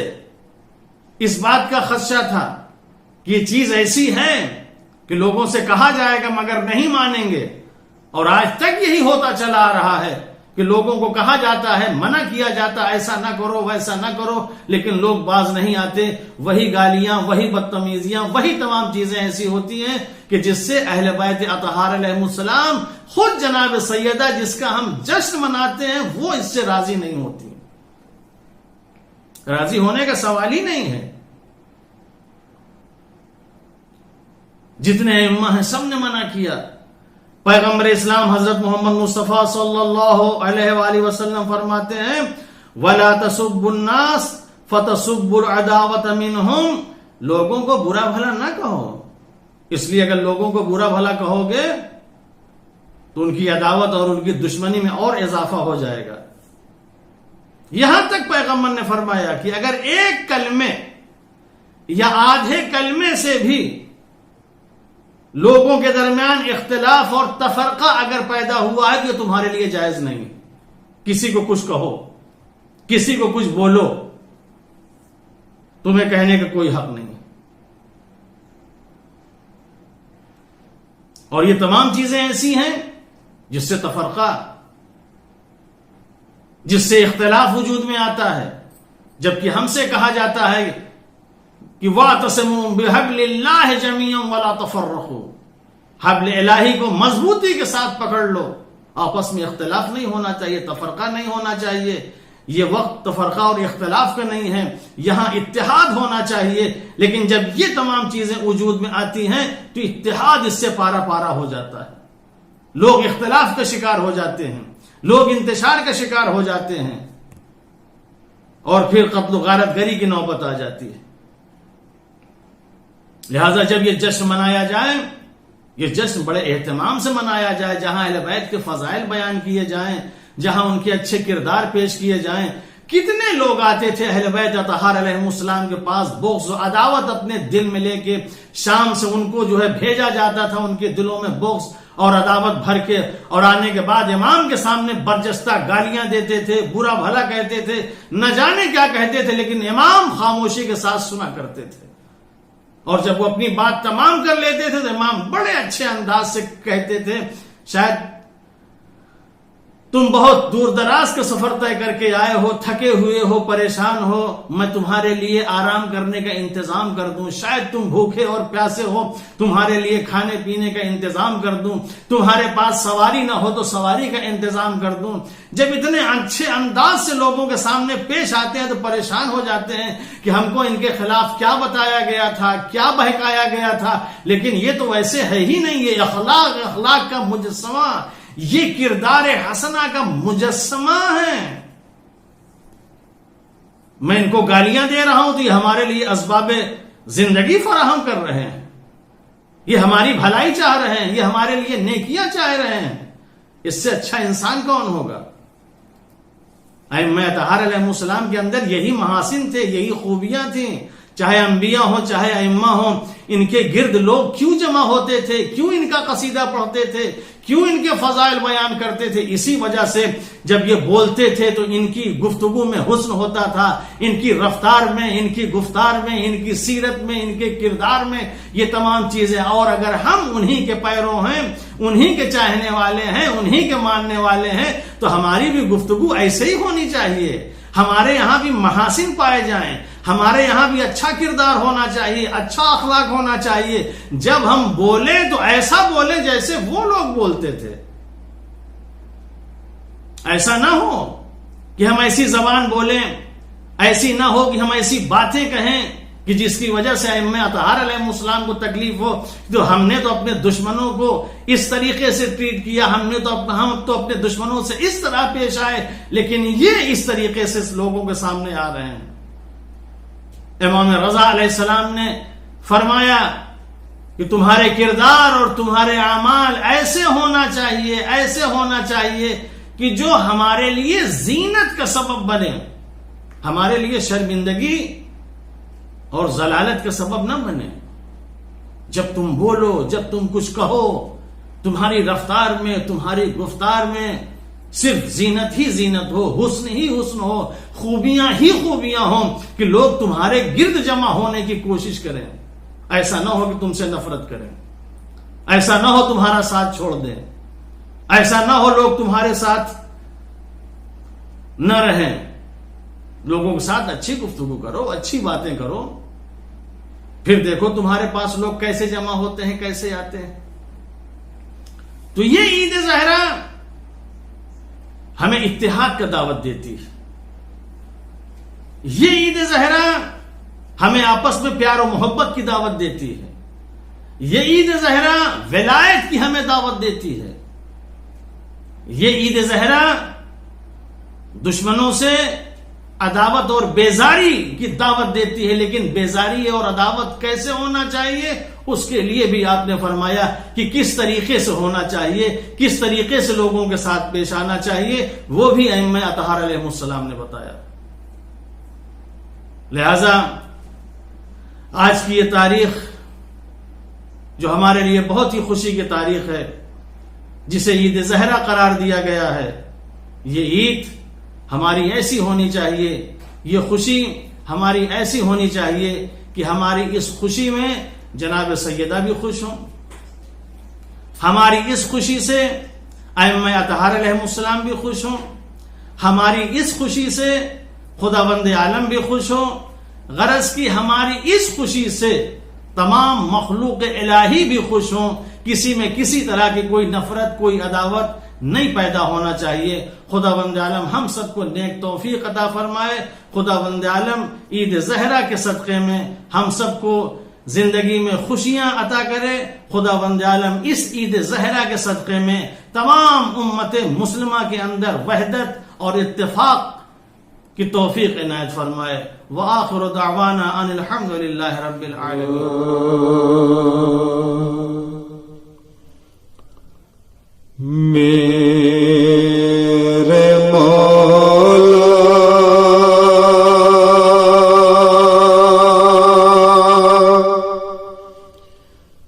اس بات کا خدشہ تھا کہ یہ چیز ایسی ہے کہ لوگوں سے کہا جائے گا مگر نہیں مانیں گے، اور آج تک یہی ہوتا چلا آ رہا ہے کہ لوگوں کو کہا جاتا ہے، منع کیا جاتا ہے، ایسا نہ کرو ویسا نہ کرو، لیکن لوگ باز نہیں آتے۔ وہی گالیاں، وہی بدتمیزیاں، وہی تمام چیزیں ایسی ہوتی ہیں کہ جس سے اہل بیت اطہار علیہ السلام، خود جناب سیدہ جس کا ہم جشن مناتے ہیں، وہ اس سے راضی نہیں ہوتی، راضی ہونے کا سوال ہی نہیں ہے۔ جتنے ائمہ ہیں سب نے منع کیا۔ پیغمبر اسلام حضرت محمد مصطفیٰ صلی اللہ علیہ وآلہ وسلم فرماتے ہیں وَلَا تَسُبُّ النَّاسِ فَتَسُبُّ الْعَدَاوَةَ مِنْهُمْ، لوگوں کو برا بھلا نہ کہو، اس لیے اگر لوگوں کو برا بھلا کہو گے تو ان کی عداوت اور ان کی دشمنی میں اور اضافہ ہو جائے گا۔ یہاں تک پیغمبر نے فرمایا کہ اگر ایک کلمے یا آدھے کلمے سے بھی لوگوں کے درمیان اختلاف اور تفرقہ اگر پیدا ہوا ہے تو یہ تمہارے لیے جائز نہیں۔ کسی کو کچھ کہو، کسی کو کچھ بولو، تمہیں کہنے کا کوئی حق نہیں۔ اور یہ تمام چیزیں ایسی ہیں جس سے تفرقہ، جس سے اختلاف وجود میں آتا ہے، جبکہ ہم سے کہا جاتا ہے کہ وَاعْتَصِمُوا بِحَبْلِ اللَّهِ جَمِيعًا وَلَا تَفَرَّقُوا، حبل الہی کو مضبوطی کے ساتھ پکڑ لو، آپس میں اختلاف نہیں ہونا چاہیے، تفرقہ نہیں ہونا چاہیے۔ یہ وقت تفرقہ اور اختلاف کا نہیں ہے، یہاں اتحاد ہونا چاہیے۔ لیکن جب یہ تمام چیزیں وجود میں آتی ہیں تو اتحاد اس سے پارا پارا ہو جاتا ہے، لوگ اختلاف کا شکار ہو جاتے ہیں، لوگ انتشار کا شکار ہو جاتے ہیں، اور پھر قتل و غارت گری کی نوبت آ جاتی ہے۔ لہذا جب یہ جشن منایا جائے، یہ جشن بڑے اہتمام سے منایا جائے، جہاں اہل بیت کے فضائل بیان کیے جائیں، جہاں ان کے اچھے کردار پیش کیے جائیں۔ کتنے لوگ آتے تھے اہل بیت اطہار علیہ السلام کے پاس بغض و عداوت اپنے دل میں لے کے، شام سے ان کو جو ہے بھیجا جاتا تھا ان کے دلوں میں بغض اور عداوت بھر کے، اور آنے کے بعد امام کے سامنے برجستہ گالیاں دیتے تھے، برا بھلا کہتے تھے، نہ جانے کیا کہتے تھے، لیکن امام خاموشی کے ساتھ سنا کرتے تھے۔ اور جب وہ اپنی بات تمام کر لیتے تھے تو امام بڑے اچھے انداز سے کہتے تھے، شاید تم بہت دور دراز کا سفر طے کر کے آئے ہو، تھکے ہوئے ہو، پریشان ہو، میں تمہارے لیے آرام کرنے کا انتظام کر دوں، شاید تم بھوکے اور پیاسے ہو، تمہارے لیے کھانے پینے کا انتظام کر دوں، تمہارے پاس سواری نہ ہو تو سواری کا انتظام کر دوں۔ جب اتنے اچھے انداز سے لوگوں کے سامنے پیش آتے ہیں تو پریشان ہو جاتے ہیں کہ ہم کو ان کے خلاف کیا بتایا گیا تھا، کیا بہکایا گیا تھا، لیکن یہ تو ویسے ہے ہی نہیں، یہ اخلاق کا مجسمہ، یہ کردار حسنہ کا مجسمہ ہے۔ میں ان کو گالیاں دے رہا ہوں تو یہ ہمارے لیے اسباب زندگی فراہم کر رہے ہیں، یہ ہماری بھلائی چاہ رہے ہیں، یہ ہمارے لیے نیکیاں چاہ رہے ہیں۔ اس سے اچھا انسان کون ہوگا؟ ائمہ اطہار علیہ السلام کے اندر یہی محاسن تھے، یہی خوبیاں تھیں، چاہے انبیاء ہوں چاہے ائمہ ہوں، ان کے گرد لوگ کیوں جمع ہوتے تھے، کیوں ان کا قصیدہ پڑھتے تھے، کیوں ان کے فضائل بیان کرتے تھے؟ اسی وجہ سے جب یہ بولتے تھے تو ان کی گفتگو میں حسن ہوتا تھا، ان کی رفتار میں، ان کی گفتار میں، ان کی سیرت میں، ان کے کردار میں، یہ تمام چیزیں۔ اور اگر ہم انہی کے پیروں ہیں، انہی کے چاہنے والے ہیں، انہی کے ماننے والے ہیں تو ہماری بھی گفتگو ایسے ہی ہونی چاہیے، ہمارے یہاں بھی محاسن پائے جائیں، ہمارے یہاں بھی اچھا کردار ہونا چاہیے، اچھا اخلاق ہونا چاہیے۔ جب ہم بولیں تو ایسا بولیں جیسے وہ لوگ بولتے تھے، ایسا نہ ہو کہ ہم ایسی زبان بولیں، ایسی نہ ہو کہ ہم ایسی باتیں کہیں کہ جس کی وجہ سے ائمہ اطہار علیہ السلام کو تکلیف ہو. تو ہم نے تو اپنے دشمنوں کو اس طریقے سے ٹریٹ کیا, ہم تو اپنے دشمنوں سے اس طرح پیش آئے, لیکن یہ اس طریقے سے لوگوں کے سامنے آ رہے ہیں. امام رضا علیہ السلام نے فرمایا کہ تمہارے کردار اور تمہارے اعمال ایسے ہونا چاہیے کہ جو ہمارے لیے زینت کا سبب بنے, ہمارے لیے شرمندگی اور ضلالت کا سبب نہ بنے. جب تم بولو, جب تم کچھ کہو, تمہاری رفتار میں, تمہاری گفتار میں صرف زینت ہی زینت ہو, حسن ہی حسن ہو, خوبیاں ہی خوبیاں ہوں کہ لوگ تمہارے گرد جمع ہونے کی کوشش کریں. ایسا نہ ہو کہ تم سے نفرت کریں, ایسا نہ ہو تمہارا ساتھ چھوڑ دیں, ایسا نہ ہو لوگ تمہارے ساتھ نہ رہیں. لوگوں کے ساتھ اچھی گفتگو کرو, اچھی باتیں کرو, پھر دیکھو تمہارے پاس لوگ کیسے جمع ہوتے ہیں, کیسے آتے ہیں. تو یہ عید زہرا ہمیں اتحاد کا دعوت دیتی ہے. یہ عید زہرا ہمیں آپس میں پیار و محبت کی دعوت دیتی ہے. یہ عید زہرا ولایت کی ہمیں دعوت دیتی ہے. یہ عید زہرا دشمنوں سے عداوت اور بیزاری کی دعوت دیتی ہے. لیکن بیزاری اور عداوت کیسے ہونا چاہیے, اس کے لیے بھی آپ نے فرمایا کہ کس طریقے سے ہونا چاہیے, کس طریقے سے لوگوں کے ساتھ پیش آنا چاہیے, وہ بھی ائمہ اطہار علیہ السلام نے بتایا. لہذا آج کی یہ تاریخ جو ہمارے لیے بہت ہی خوشی کی تاریخ ہے, جسے عید زہرا قرار دیا گیا ہے, یہ عید ہماری ایسی ہونی چاہیے, یہ خوشی ہماری ایسی ہونی چاہیے کہ ہماری اس خوشی میں جناب سیدہ بھی خوش ہوں, ہماری اس خوشی سے ائمہ اطہار علیہ السلام بھی خوش ہوں, ہماری اس خوشی سے خداوند عالم بھی خوش ہوں. غرض کی ہماری اس خوشی سے تمام مخلوق الہی بھی خوش ہوں. کسی میں کسی طرح کی کوئی نفرت, کوئی عداوت نہیں پیدا ہونا چاہیے. خداوند عالم ہم سب کو نیک توفیق عطا فرمائے. خداوند عالم عید زہرا کے صدقے میں ہم سب کو زندگی میں خوشیاں عطا کرے. خداوند عالم اس عید زہرا کے صدقے میں تمام امت مسلمہ کے اندر وحدت اور اتفاق کی توفیق عنایت فرمائے. وآخر دعوانا ان الحمد للہ رب العالمین. میرے مولا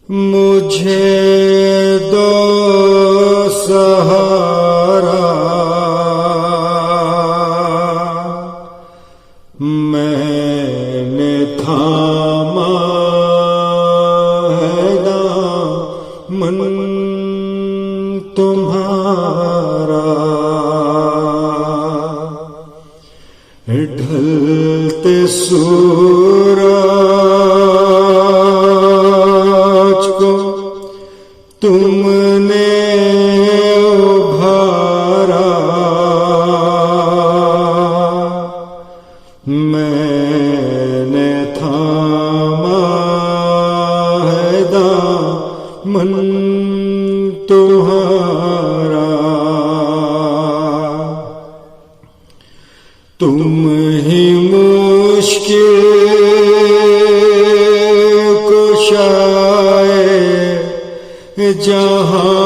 مجھے دو سہارا, میں نے تھاما ہے دامن تمہارا, ڈھلتے سورج کو تم نے ابھارا, میں نے تھاما ہے دامن تمہارا, تم ہی مشکل کشائے جہاں,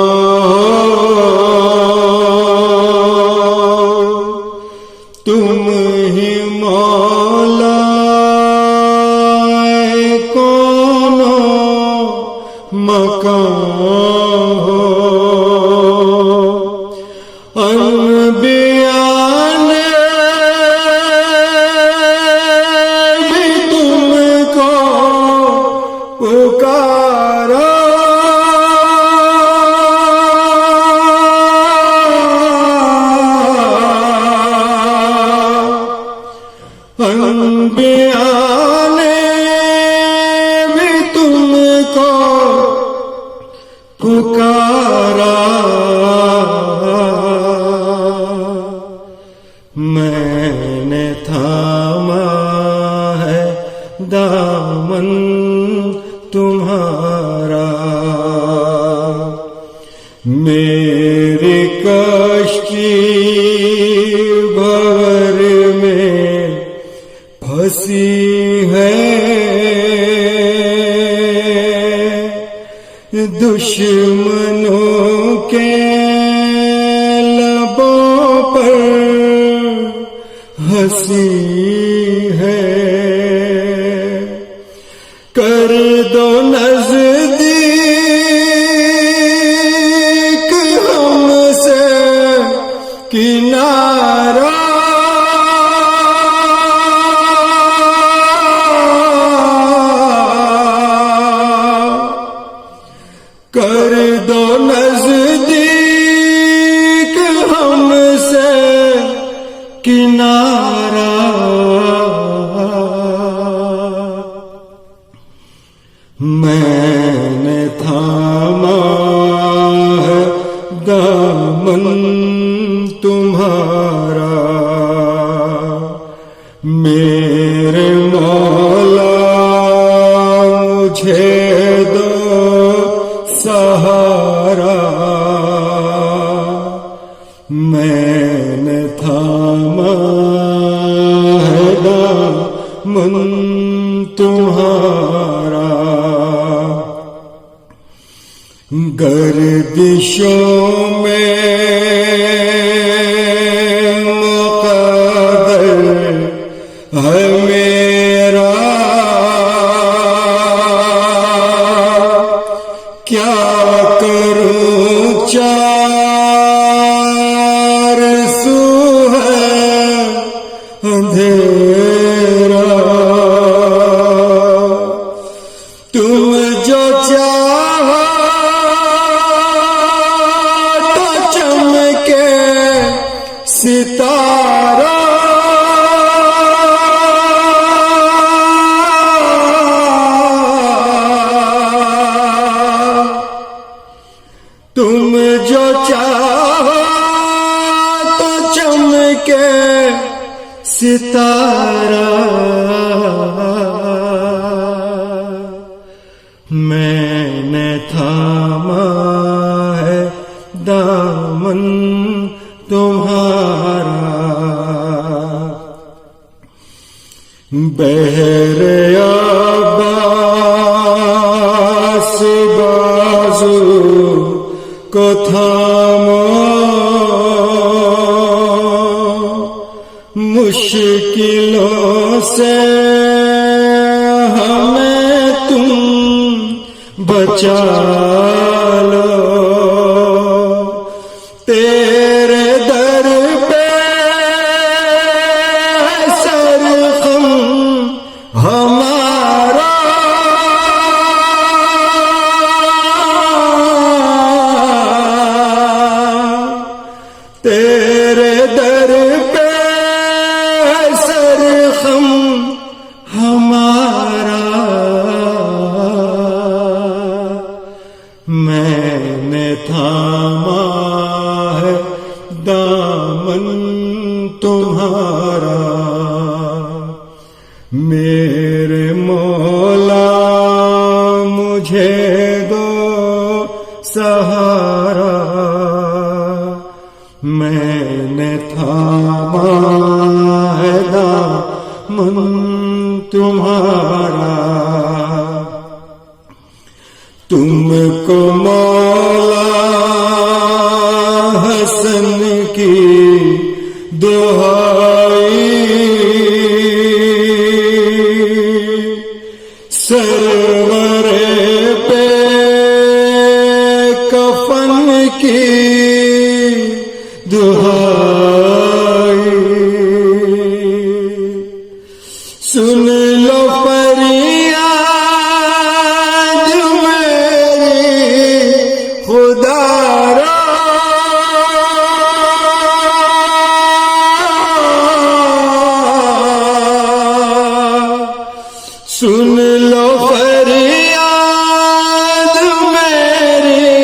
تم ہی مولا کون مکان ہو. انبیاء نے بھی تم کو پکارا, انبیاء نے بھی تم کو پکارا, میں نے تھاما ہے دامن دامن تمہارا، میری کشتی بھور میں پھنسی ہے، دشمنوں کے لبوں پر ہنسی ہے، کر دو نزدیک ہم سے کنارہ، کر دو نزدیک ہم سے کنارہ، میں نے تھاما ہے دامن تمہارا، میرے مولا مجھے دو سہارا، میں نے تھاما ہے دامن تمہارا، گردشوں میں مقدر ہے میرا، کیا کروں چار سو ہے اندھیرا، تم جو چاہو تو چمکے ستارہ، تم جو چاہو تو چمکے ستارہ، میں نے تھاما ہے دامن تمہارا، بحر عباس بازو کو تھامو، مشکلوں سے ہمیں تم بچا لو، تیرے در پہ سرخم ہمارا، تیرے در پہ سرخم ہمارا، میں نے تھاما ہے دامن تمہارا، میرے مولا مجھے دو سہارا، میں نے تھاما ہے دامن تمہارا، تم کو مولا حسن کی دعائی، سرور پہ کفن کی دعائی، سن لو فریاد میری خدا را، سن لو فریاد میری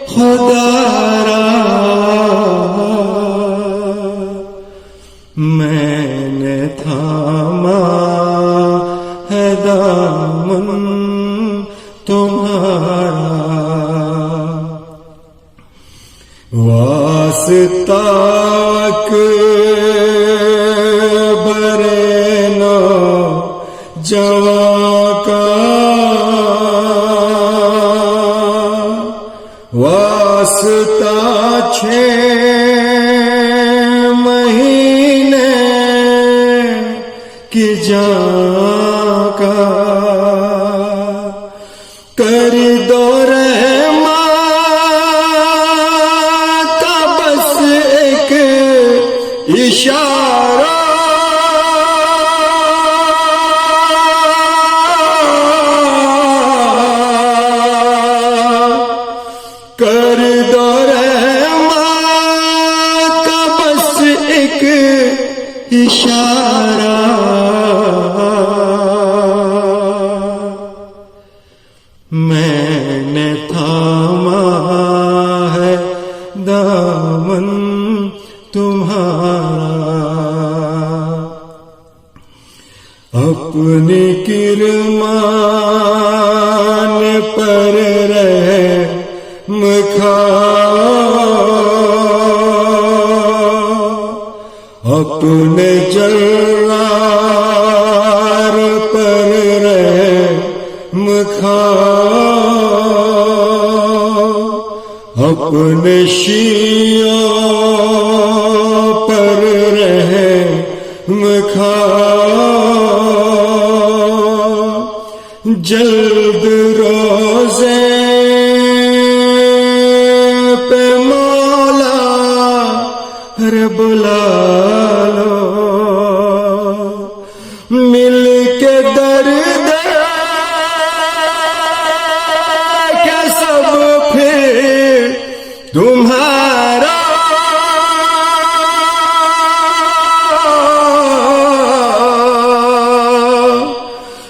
خدا را، میں نے تھاما ہے دامن تاک برنا جوان کا واسطہ 6 مہینے کی جان کا کر دو رحمت کا بس ایک اشارہ کر دو رحمت کا بس ایک اشارہ میں نے تھاما ہے دامن تمہارا اپنی کرمان پر رحم اپنے جلال پر رحم اپنے شیعوں پر رحم جلد روزے پہ مولا بلا لو مل کے درد کے سب پھر تمہارا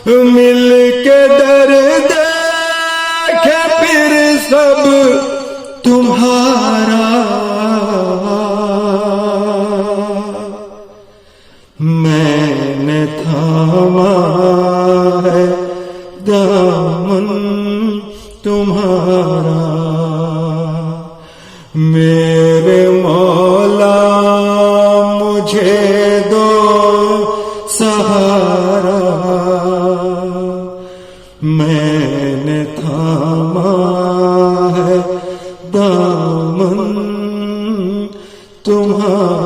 مل کے درد کے پھر سب تمہارا میں نے تھاما ہے دامن تمہارا میرے مولا مجھے دو سہارا میں نے تھاما ہے دامن تمہارا